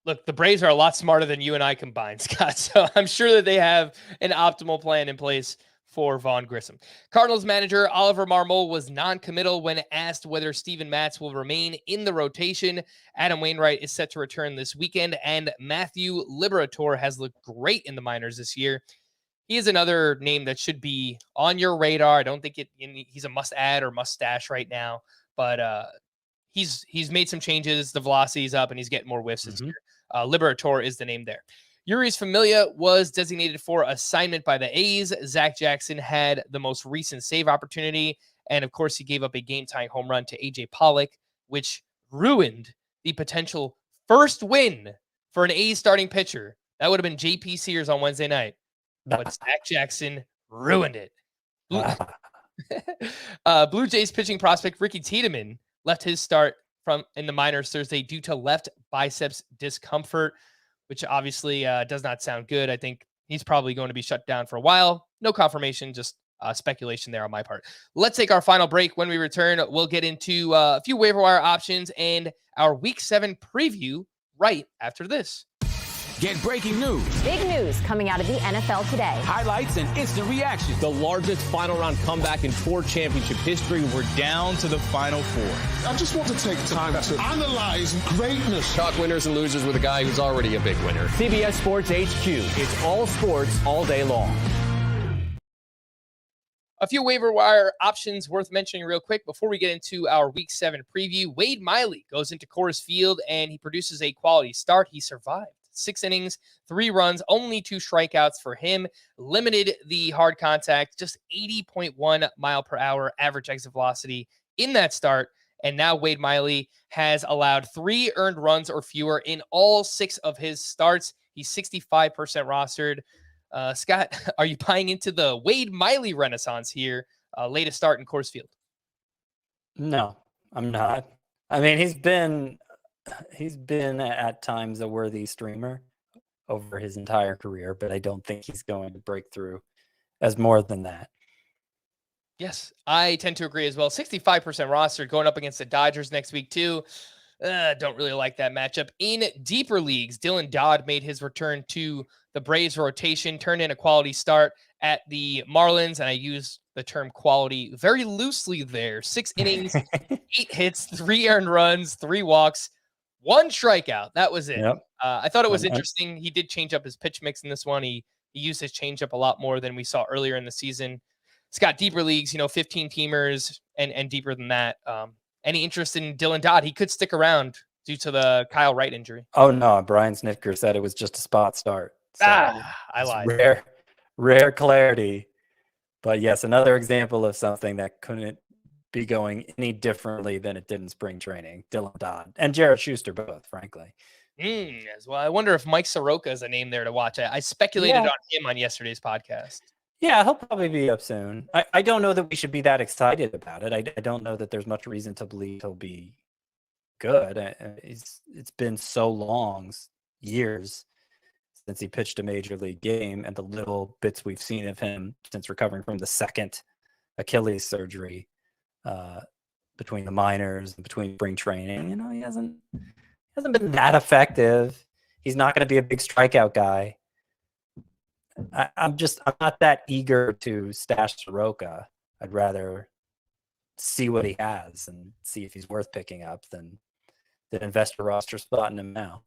Look, the Braves are a lot smarter than you and I combined, Scott. So I'm sure that they have an optimal plan in place for Vaughn Grissom. Cardinals manager Oliver Marmol was non-committal when asked whether Steven Matz will remain in the rotation. Adam Wainwright is set to return this weekend, and Matthew Liberatore has looked great in the minors this year. He is another name that should be on your radar. I don't think he's a must-add or must-stash right now, but he's made some changes. The velocity is up, and he's getting more whiffs this year. Liberatore is the name there. Urias Familia was designated for assignment by the A's. Zach Jackson had the most recent save opportunity. And of course, he gave up a game-tying home run to AJ Pollock, which ruined the potential first win for an A's starting pitcher. That would have been JP Sears on Wednesday night. But Zach Jackson ruined it. Blue Jays pitching prospect Ricky Tiedemann left his start in the minors Thursday due to left biceps discomfort, which obviously does not sound good. I think he's probably going to be shut down for a while. No confirmation, just speculation there on my part. Let's take our final break. When we return, we'll get into a few waiver wire options and our Week 7 preview right after this. Get breaking news, Big news coming out of the NFL today. highlights, and instant reaction. The largest final round comeback in tour championship history. We're down to the final four. I just want to take time to analyze greatness. Talk winners and losers with a guy who's already a big winner. CBS Sports HQ. It's all sports all day long. A few waiver wire options worth mentioning real quick before we get into our Week 7 preview. Wade Miley goes into Coors Field and he produces a quality start. He survived 6 innings, 3 runs, only 2 strikeouts for him. Limited the hard contact, just 80.1 mile per hour average exit velocity in that start. And now Wade Miley has allowed 3 earned runs or fewer in all 6 of his starts. He's 65% rostered. Scott, are you buying into the Wade Miley renaissance here? Latest start in Coors Field. No, I'm not. I mean, he's been at times a worthy streamer over his entire career, but I don't think he's going to break through as more than that. Yes, I tend to agree as well. 65% rostered going up against the Dodgers next week too. Don't really like that matchup. In deeper leagues, Dylan Dodd made his return to the Braves rotation, turned in a quality start at the Marlins, and I use the term quality very loosely there. 6 innings, 8 hits, 3 earned runs, 3 walks, 1 strikeout. That was it. Yep. I thought it was interesting. He did change up his pitch mix in this one. He used his changeup a lot more than we saw earlier in the season. Scott, deeper leagues, 15 teamers and deeper than that. Any interest in Dylan Dodd? He could stick around due to the Kyle Wright injury. Oh no, Brian Snitker said it was just a spot start. So I lied. Rare clarity. But yes, another example of something that couldn't be going any differently than it did in spring training. Dylan Dodd and Jared Schuster both, frankly. As well. I wonder if Mike Soroka is a name there to watch. I speculated on him on yesterday's podcast. Yeah, he'll probably be up soon. I don't know that we should be that excited about it. I don't know that there's much reason to believe he'll be good. It's been so long, years, since he pitched a major league game, and the little bits we've seen of him since recovering from the second Achilles surgery between the minors and between spring training, he hasn't been that effective. He's not going to be a big strikeout guy. I'm not that eager to stash Soroka. I'd rather see what he has and see if he's worth picking up than invest a roster spot in him now.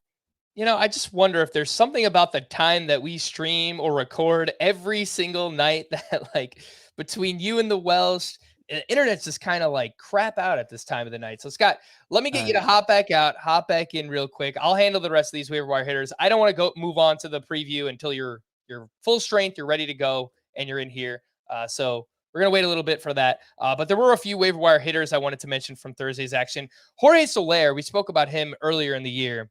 I just wonder if there's something about the time that we stream or record every single night that between you and the Welsh, the internet's just kind of crap out at this time of the night. So Scott, let me get you to hop back in real quick. I'll handle the rest of these waiver wire hitters. I don't want to move on to the preview until you're full strength, you're ready to go, and you're in here. So we're going to wait a little bit for that. But there were a few waiver wire hitters I wanted to mention from Thursday's action. Jorge Soler, we spoke about him earlier in the year.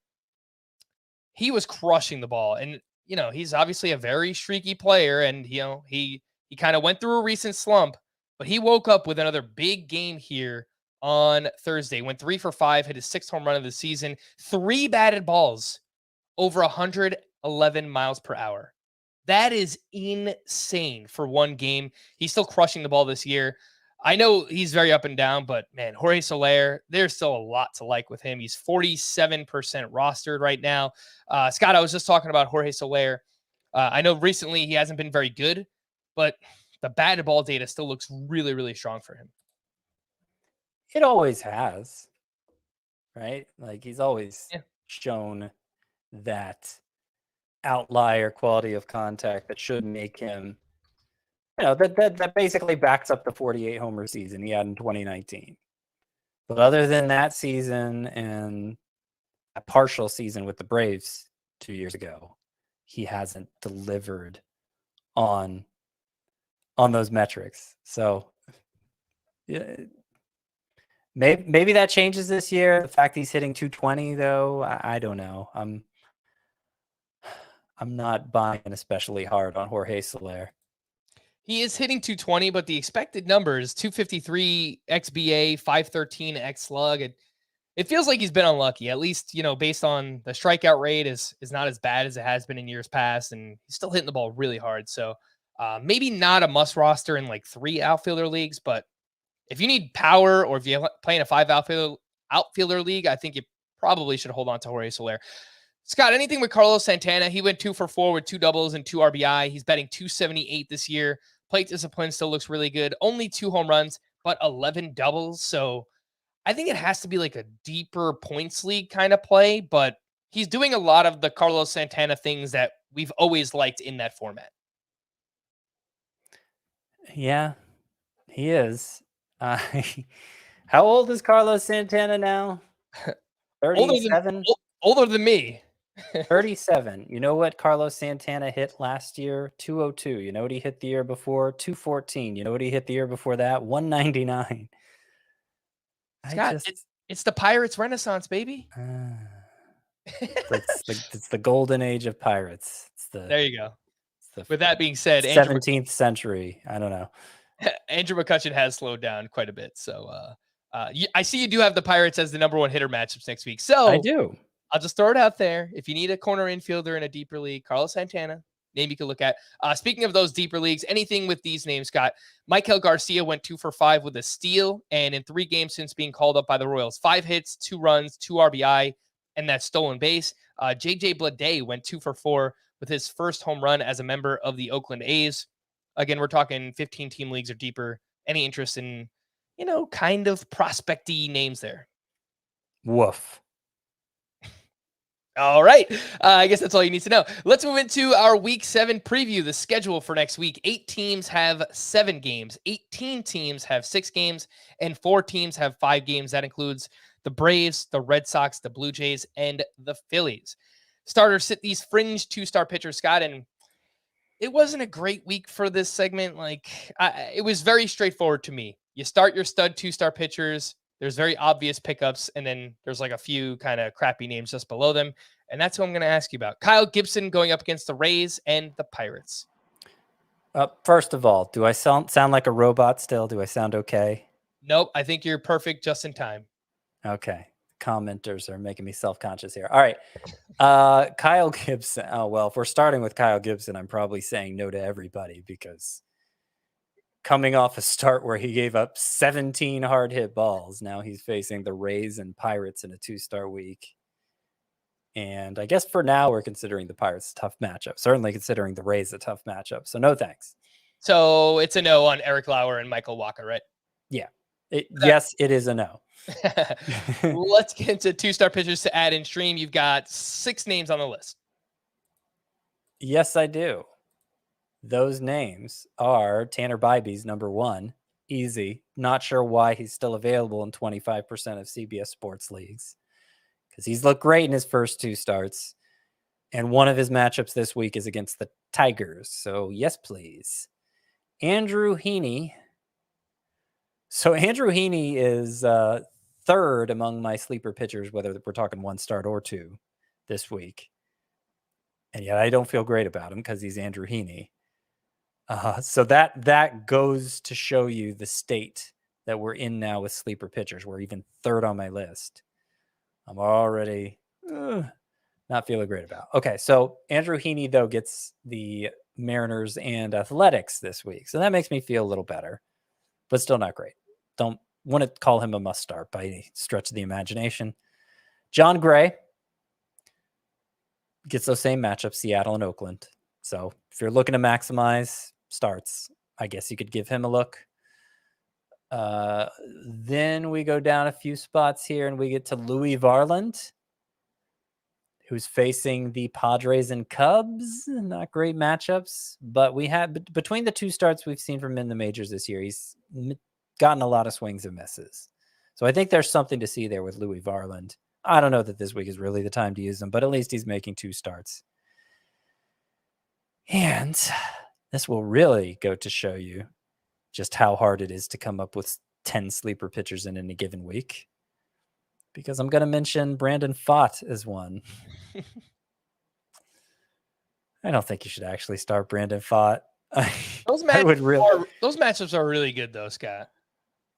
He was crushing the ball. And, he's obviously a very streaky player. And, he kind of went through a recent slump. but he woke up with another big game here on Thursday. Went 3 for 5, hit his 6th home run of the season, 3 batted balls over 111 miles per hour. That is insane for one game. He's still crushing the ball this year. I know he's very up and down, but man, Jorge Soler, there's still a lot to like with him. He's 47% rostered right now. Scott, I was just talking about Jorge Soler. I know recently he hasn't been very good, but the batted ball data still looks really, really strong for him. It always has, right? Like he's always shown that outlier quality of contact that should make him, that basically backs up the 48 homer season he had in 2019. But other than that season and a partial season with the Braves 2 years ago, he hasn't delivered on those metrics. So yeah, maybe that changes this year. The fact he's hitting 220 though, I don't know. I'm not buying especially hard on Jorge Soler. He is hitting 220, but the expected numbers 253 xBA, 513 xSlug. It feels like he's been unlucky. At least, based on the strikeout rate is not as bad as it has been in years past, and he's still hitting the ball really hard. So maybe not a must roster in like 3 outfielder leagues, but if you need power or if you're playing a 5 outfielder league, I think you probably should hold on to Jorge Soler. Scott, anything with Carlos Santana? He went 2 for 4 with 2 doubles and 2 RBI. He's batting .278 this year. Plate discipline still looks really good. Only 2 home runs, but 11 doubles. So I think it has to be like a deeper points league kind of play, but he's doing a lot of the Carlos Santana things that we've always liked in that format. Yeah, he is. How old is Carlos Santana now? 37? Older than me. 37. You know what Carlos Santana hit last year? 202. You know what he hit the year before? 214. You know what he hit the year before that? 199. Scott, it's the Pirates Renaissance, baby. It's the golden age of Pirates. There you go. With that being said, 17th century. I don't know. Andrew McCutchen has slowed down quite a bit. So I see you do have the Pirates as the number 1 hitter matchups next week. So I do. I'll just throw it out there. If you need a corner infielder in a deeper league, Carlos Santana, name you can look at. Speaking of those deeper leagues, anything with these names, Scott, Michael Garcia went 2 for 5 with a steal. And in 3 games since being called up by the Royals, 5 hits, 2 runs, 2 RBI, and that stolen base. JJ Bleday went 2 for 4 with his first home run as a member of the Oakland A's. Again, we're talking 15-team leagues or deeper. Any interest in, kind of prospecty names there? Woof. All right. I guess that's all you need to know. Let's move into our Week 7 preview, the schedule for next week. 8 teams have 7 games. 18 teams have 6 games. And 4 teams have 5 games. That includes the Braves, the Red Sox, the Blue Jays, and the Phillies. Starters sit these fringe 2-star pitchers, Scott, and it wasn't a great week for this segment. It was very straightforward to me. You start your stud 2-star pitchers. There's very obvious pickups, and then there's like a few kind of crappy names just below them. And that's what I'm going to ask you about. Kyle Gibson going up against the Rays and the Pirates. First of all, do I sound like a robot still? Do I sound okay? Nope. I think you're perfect just in time. Okay. Commenters are making me self-conscious here. All right. Kyle Gibson. Oh, well, if we're starting with Kyle Gibson, I'm probably saying no to everybody because coming off a start where he gave up 17 hard hit balls, now he's facing the Rays and Pirates in a 2-star week. And I guess for now, we're considering the Pirates a tough matchup. Certainly considering the Rays a tough matchup. So no thanks. So it's a no on Eric Lauer and Michael Wacha, right? Yeah. Yes, it is a no. Let's get into 2-star pitchers to add in stream. You've got 6 names on the list. Yes, I do. Those names are Tanner Bybee's number 1. Easy. Not sure why he's still available in 25% of CBS Sports leagues. Because he's looked great in his first 2 starts. And one of his matchups this week is against the Tigers. So, yes, please. Andrew Heaney. So, Andrew Heaney is 3rd among my sleeper pitchers, whether we're talking 1 start or 2 this week. And yet I don't feel great about him because he's Andrew Heaney. So that goes to show you the state that we're in now with sleeper pitchers. We're even third on my list. I'm already not feeling great about. Okay, so Andrew Heaney, though, gets the Mariners and Athletics this week. So that makes me feel a little better, but still not great. Don't want to call him a must start by any stretch of the imagination. John Gray gets those same matchups, Seattle and Oakland. So if you're looking to maximize starts, I guess you could give him a look. Then we go down a few spots here and we get to Louis Varland, who's facing the Padres and Cubs. Not great matchups, but we have between the two starts we've seen from him in the majors this year, he's gotten a lot of swings and misses. So I think there's something to see there with Louis Varland. I don't know that this week is really the time to use him, but at least he's making 2 starts. And this will really go to show you just how hard it is to come up with 10 sleeper pitchers in a given week. Because I'm going to mention Brandon Pfaadt as one. I don't think you should actually start Brandon Pfaadt. Those matchups are really good, though, Scott.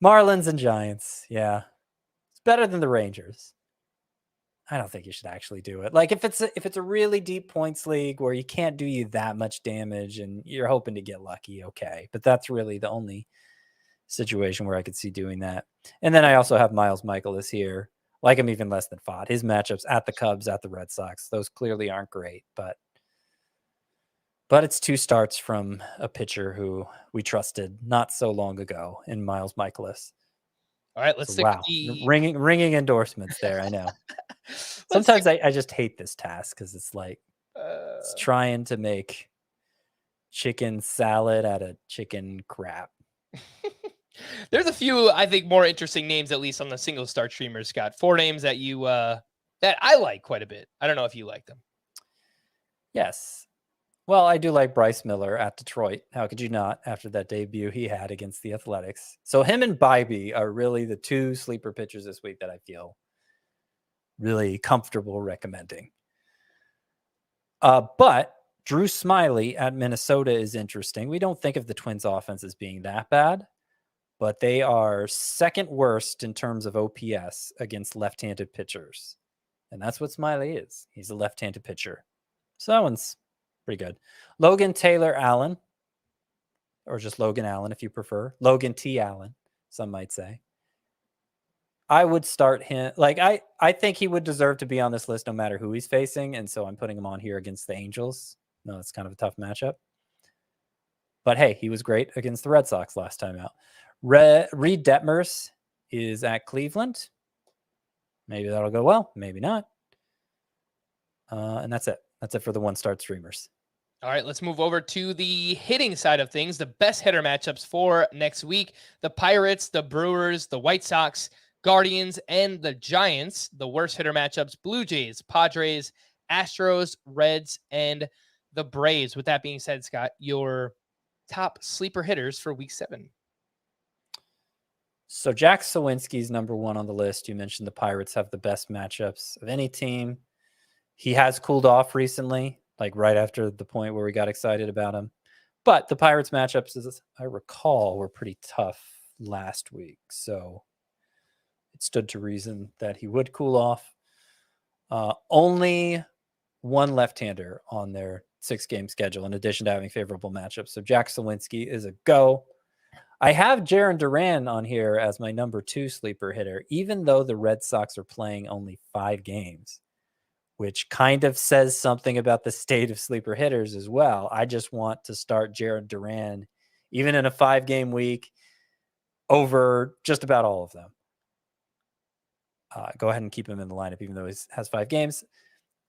Marlins and Giants, yeah. It's better than the Rangers. I don't think you should actually do it. Like if it's a really deep points league where you can't do you that much damage and you're hoping to get lucky, okay. But that's really the only situation where I could see doing that. And then I also have Miles Michaelis here. Like him even less than Pfaadt. His matchups at the Cubs, at the Red Sox, those clearly aren't great, but it's 2 starts from a pitcher who we trusted not so long ago in Miles Michaelis. All right, let's stick with the ringing endorsements there. I know. Sometimes I just hate this task because it's like it's trying to make chicken salad out of chicken crap. There's a few, I think, more interesting names, at least on the single start streamers, Scott. 4 names that you that I like quite a bit. I don't know if you like them. Yes. Well, I do like Bryce Miller at Detroit. How could you not after that debut he had against the Athletics? So him and Bybee are really the 2 sleeper pitchers this week that I feel really comfortable recommending. But Drew Smyly at Minnesota is interesting. We don't think of the Twins offense as being that bad, but they are second worst in terms of OPS against left-handed pitchers. And that's what Smyly is. He's a left-handed pitcher. So that one's pretty good. Logan Taylor Allen, or just Logan Allen if you prefer. Logan T. Allen, some might say. I would start him. Like I think he would deserve to be on this list no matter who he's facing. And so I'm putting him on here against the Angels. No, it's kind of a tough matchup. But hey, he was great against the Red Sox last time out. Reed Detmers is at Cleveland. Maybe that'll go well. Maybe not. And that's it. That's it for the 1-start streamers. All right, let's move over to the hitting side of things. The best hitter matchups for next week. The Pirates, the Brewers, the White Sox, Guardians, and the Giants. The worst hitter matchups, Blue Jays, Padres, Astros, Reds, and the Braves. With that being said, Scott, your top sleeper hitters for week 7. So Jack Sawinski's number 1 on the list. You mentioned the Pirates have the best matchups of any team. He has cooled off recently, like right after the point where we got excited about him. But the Pirates matchups, as I recall, were pretty tough last week. So it stood to reason that he would cool off. Only 1 left-hander on their 6-game schedule, in addition to having favorable matchups. So Jack Sawinski is a go. I have Jarren Duran on here as my number 2 sleeper hitter, even though the Red Sox are playing only 5 games, which kind of says something about the state of sleeper hitters as well. I just want to start Jarren Duran, even in a 5-game week, over just about all of them. Go ahead and keep him in the lineup, even though he has 5 games.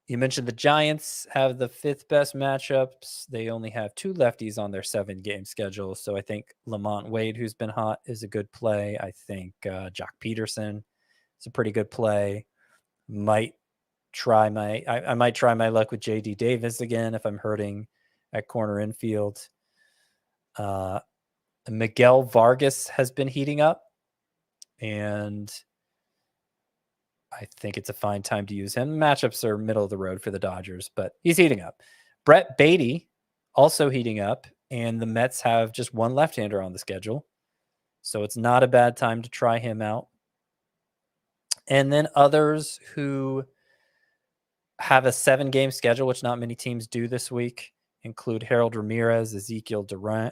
You mentioned the Giants have the 5th best matchups. They only have 2 lefties on their 7-game schedule. So I think Lamont Wade, who's been hot, is a good play. I think Jock Peterson is a pretty good play. I might try my luck with JD Davis again if I'm hurting at corner infield. Miguel Vargas has been heating up, and I think it's a fine time to use him. Matchups are middle of the road for the Dodgers, but he's heating up. Brett Beatty also heating up. And the Mets have just one left-hander on the schedule. So it's not a bad time to try him out. And then others who have a 7-game schedule, which not many teams do this week, include Harold Ramirez, Ezekiel Duran,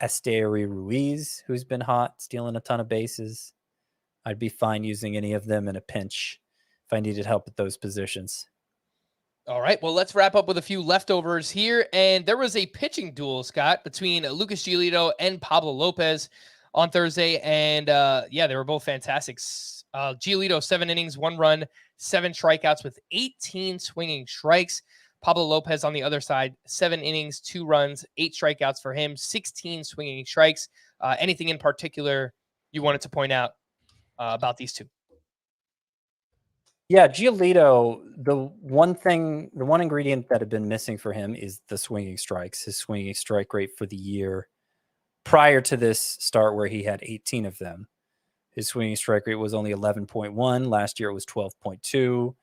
Esteury Ruiz, who's been hot, stealing a ton of bases. I'd be fine using any of them in a pinch if I needed help at those positions. All right, well, let's wrap up with a few leftovers here. And there was a pitching duel, Scott, between Lucas Giolito and Pablo Lopez on Thursday. And yeah, they were both fantastic. Giolito, 7 innings, 1 run, 7 strikeouts with 18 swinging strikes. Pablo Lopez on the other side, 7 innings, 2 runs, 8 strikeouts for him, 16 swinging strikes. Anything in particular you wanted to point out about these two? Yeah, Giolito, the one ingredient that had been missing for him is the swinging strikes. His swinging strike rate for the year prior to this start, where he had 18 of them, his swinging strike rate was only 11.1. Last year it was 12.2.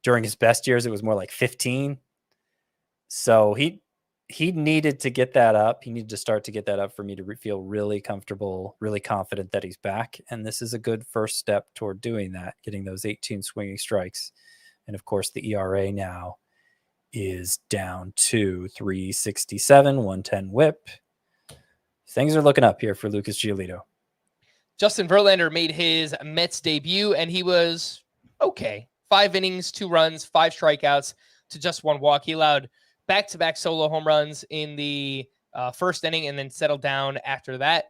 During his best years, it was more like 15. So he needed to get that up. He needed to start to get that up for me to feel really comfortable, really confident that he's back. And this is a good first step toward doing that, getting those 18 swinging strikes. And of course, the ERA now is down to 3.67, 110 whip. Things are looking up here for Lucas Giolito. Justin Verlander made his Mets debut, and he was okay. 5 innings, 2 runs, 5 strikeouts to just 1 walk. He allowed back-to-back solo home runs in the first inning and then settled down after that.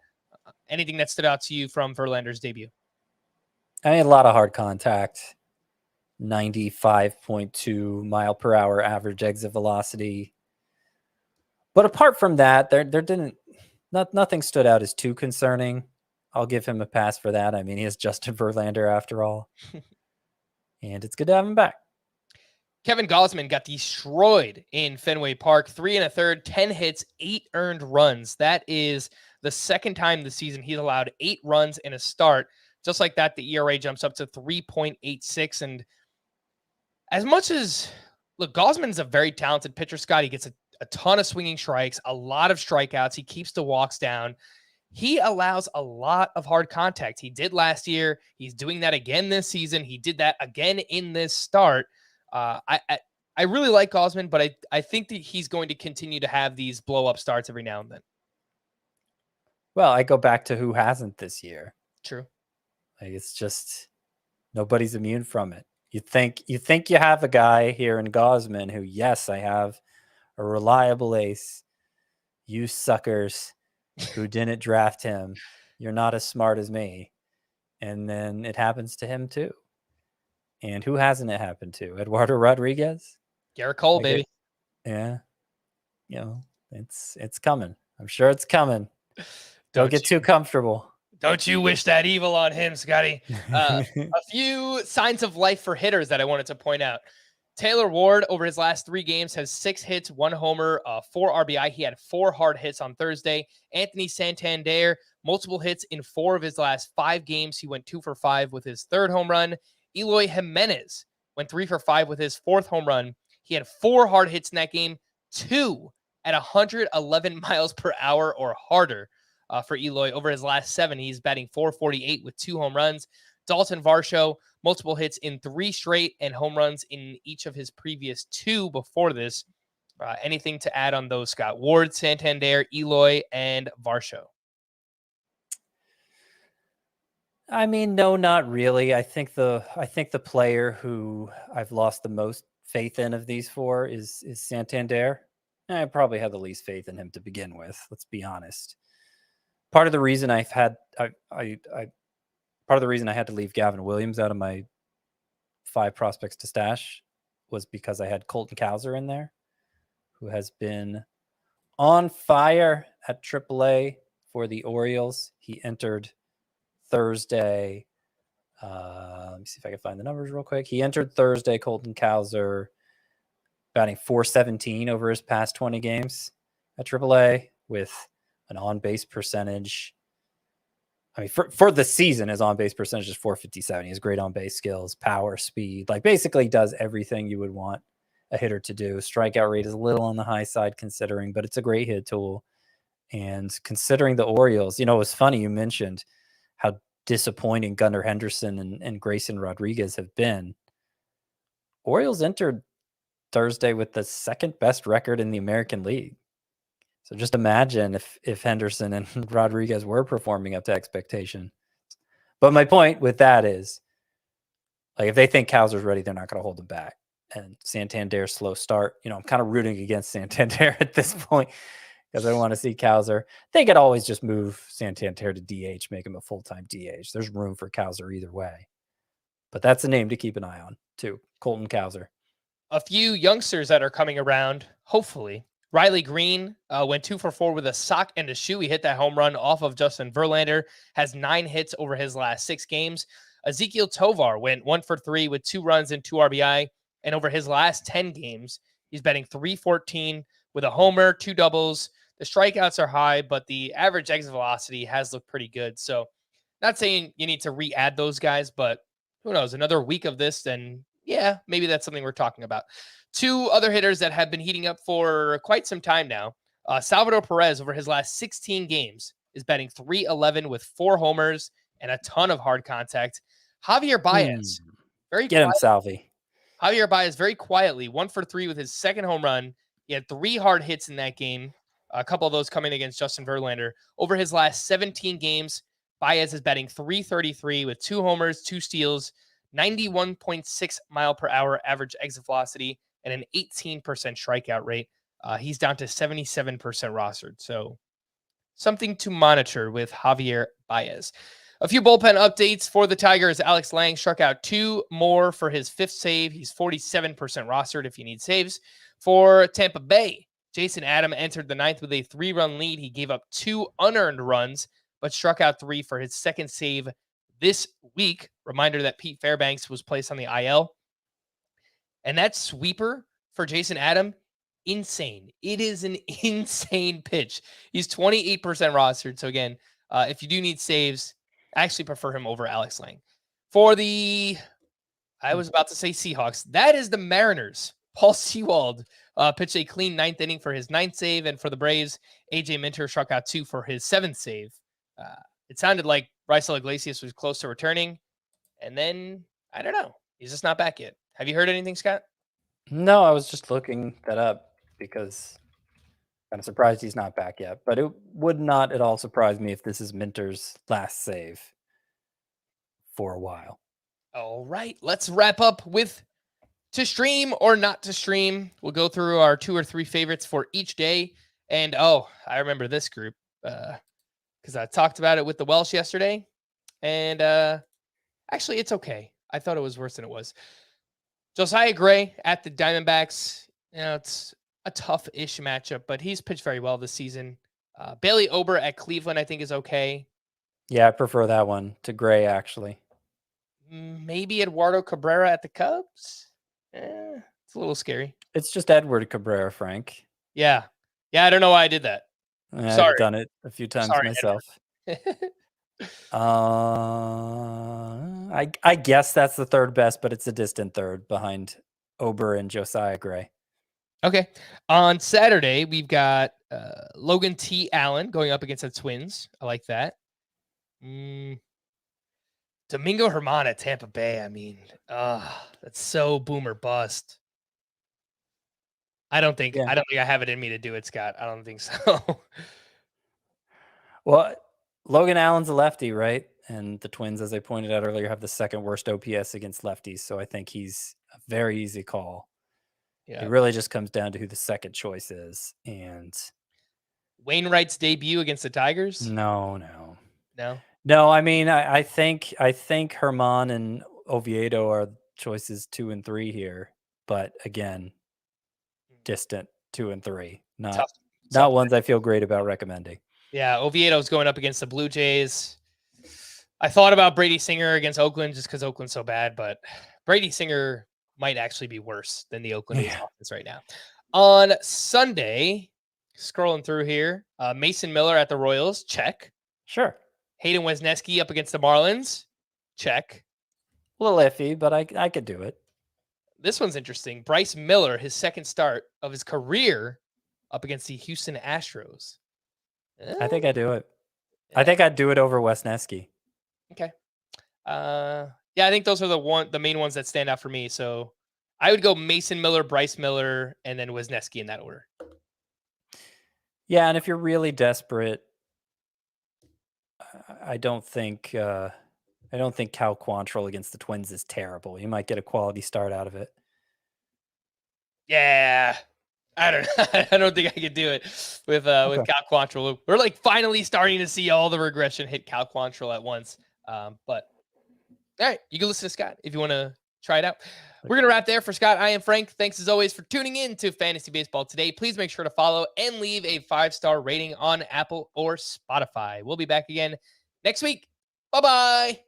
Anything that stood out to you from Verlander's debut? I mean, a lot of hard contact, 95.2 mile per hour average exit velocity. But apart from that, nothing stood out as too concerning. I'll give him a pass for that. I mean, he is Justin Verlander after all. And it's good to have him back. Kevin Gausman got destroyed in Fenway Park. 3 1/3, 10 hits, 8 earned runs. That is the second time this season he's allowed 8 runs in a start. Just like that, the ERA jumps up to 3.86. And as much as, look, Gausman's a very talented pitcher, Scott. He gets a ton of swinging strikes, a lot of strikeouts. He keeps the walks down. He allows a lot of hard contact. He did last year. He's doing that again this season. He did that again in this start. I really like Gausman, but I think that he's going to continue to have these blow-up starts every now and then. Well, I go back to who hasn't this year. True. Like, it's just nobody's immune from it. You think you have a guy here in Gausman who, yes, I have a reliable ace. You suckers who didn't draft him, you're not as smart as me. And then it happens to him too. And who hasn't it happened to? Eduardo Rodriguez? Garrett Cole, baby. Yeah. You know, it's coming. I'm sure it's coming. Don't get too comfortable. Don't you wish that evil on him, Scotty. A few signs of life for hitters that I wanted to point out. Taylor Ward, over his last 3 games, has 6 hits, 1 homer, 4 RBI. He had 4 hard hits on Thursday. Anthony Santander, multiple hits in 4 of his last 5 games. He went 2 for 5 with his 3rd home run. Eloy Jimenez went 3 for 5 with his 4th home run. He had 4 hard hits in that game, 2 at 111 miles per hour or harder for Eloy. Over his last 7, he's batting .448 with 2 home runs. Dalton Varsho, multiple hits in 3 straight and home runs in each of his previous 2 before this. Anything to add on those, Scott? Ward, Santander, Eloy, and Varsho. I mean, no, not really. I think the player who I've lost the most faith in of these 4 is Santander. I probably had the least faith in him to begin with. Let's be honest. Part of the reason I had to leave Gavin Williams out of my 5 prospects to stash was because I had Colton Cowser in there, who has been on fire at AAA for the Orioles. He entered Thursday. Let me see if I can find the numbers real quick. He entered Thursday, Colton Cowser, batting .417 over his past 20 games at AAA with an on-base percentage. I mean, for the season, his on-base percentage is .457. He has great on-base skills, power, speed. Like, basically does everything you would want a hitter to do. Strikeout rate is a little on the high side considering, but it's a great hit tool. And considering the Orioles, it was funny you mentioned how disappointing Gunnar Henderson and Grayson Rodriguez have been. Orioles entered Thursday with the second best record in the American League. So just imagine if Henderson and Rodriguez were performing up to expectation. But my point with that is, like, if they think Kowser's ready, they're not going to hold him back. And Santander's slow start, I'm kind of rooting against Santander at this point because I don't want to see Kowser. They could always just move Santander to DH, make him a full-time DH. There's room for Kowser either way. But that's a name to keep an eye on, too. Colton Kowser. A few youngsters that are coming around, hopefully. Riley Green went 2 for 4 with a sock and a shoe. He hit that home run off of Justin Verlander, has 9 hits over his last 6 games. Ezekiel Tovar went 1 for 3 with 2 runs and 2 RBI. And over his last 10 games, he's batting .314 with a homer, 2 doubles. The strikeouts are high, but the average exit velocity has looked pretty good. So not saying you need to re-add those guys, but who knows? Another week of this, then yeah, maybe that's something we're talking about. 2 other hitters that have been heating up for quite some time now. Salvador Perez, over his last 16 games, is batting .311 with 4 homers and a ton of hard contact. Javier Baez, Get him, Salvi. Javier Baez very quietly 1 for 3 with his second home run. He had 3 hard hits in that game. A couple of those coming against Justin Verlander. Over his last 17 games, Baez is batting .333 with 2 homers, 2 steals, 91.6 mile per hour average exit velocity, and an 18% strikeout rate. He's down to 77% rostered. So something to monitor with Javier Baez. A few bullpen updates for the Tigers. Alex Lang struck out 2 more for his 5th save. He's 47% rostered if you need saves. For Tampa Bay, Jason Adam entered the 9th with a 3-run lead. He gave up 2 unearned runs, but struck out 3 for his 2nd save this week. Reminder that Pete Fairbanks was placed on the IL. And that sweeper for Jason Adam, insane. It is an insane pitch. He's 28% rostered. So again, if you do need saves, I actually prefer him over Alex Lang. For the, I was about to say Seahawks, that is the Mariners. Paul Sewald pitched a clean 9th inning for his 9th save. And for the Braves, AJ Minter struck out 2 for his 7th save. It sounded like Raisel Iglesias was close to returning. And then, I don't know. He's just not back yet. Have you heard anything, Scott? No, I was just looking that up because I'm surprised he's not back yet. But it would not at all surprise me if this is Minter's last save for a while. All right. Let's wrap up with to stream or not to stream. We'll go through our 2 or 3 favorites for each day. And, I remember this group because I talked about it with the Welsh yesterday. And actually, it's okay. I thought it was worse than it was. Josiah Gray at the Diamondbacks. It's a tough-ish matchup, but he's pitched very well this season. Bailey Ober at Cleveland, I think, is okay. Yeah, I prefer that one to Gray, actually. Maybe Eduardo Cabrera at the Cubs. It's a little scary. It's just Edward Cabrera, Frank. Yeah, I don't know why I did that. Sorry. I've done it a few times myself. I guess that's the third best, but it's a distant third behind Ober and Josiah Gray. Okay. On Saturday, we've got Logan T. Allen going up against the Twins. I like that. Domingo Germán at Tampa Bay. I mean, that's so boomer bust. I don't think I have it in me to do it, Scott. I don't think so. Well, Logan Allen's a lefty, right? And the Twins, as I pointed out earlier, have the 2nd worst OPS against lefties. So I think he's a very easy call. Yeah. It really just comes down to who the second choice is. And Wainwright's debut against the Tigers? No. I mean, I think Germán and Oviedo are choices 2 and 3 here. But again, distant 2 and 3. Not ones I feel great about recommending. Yeah, Oviedo's going up against the Blue Jays. I thought about Brady Singer against Oakland just because Oakland's so bad, but Brady Singer might actually be worse than the Oakland A's offense right now. On Sunday, scrolling through here, Mason Miller at the Royals, check. Sure. Hayden Wesneski up against the Marlins, check. A little iffy, but I could do it. This one's interesting. Bryce Miller, his second start of his career up against the Houston Astros. I think I do it. I think I'd do it over Wesneski. Okay. Yeah, I think those are the main ones that stand out for me. So I would go Mason Miller, Bryce Miller, and then Wesneski in that order. Yeah, and if you're really desperate, I don't think Cal Quantrill against the Twins is terrible. You might get a quality start out of it. Yeah. I don't know. I don't think I could do it with Cal Quantrill. We're like finally starting to see all the regression hit Cal Quantrill at once. But all right, you can listen to Scott if you want to try it out. We're going to wrap there. For Scott, I am Frank. Thanks as always for tuning in to Fantasy Baseball today. Please make sure to follow and leave a 5-star rating on Apple or Spotify. We'll be back again next week. Bye-bye.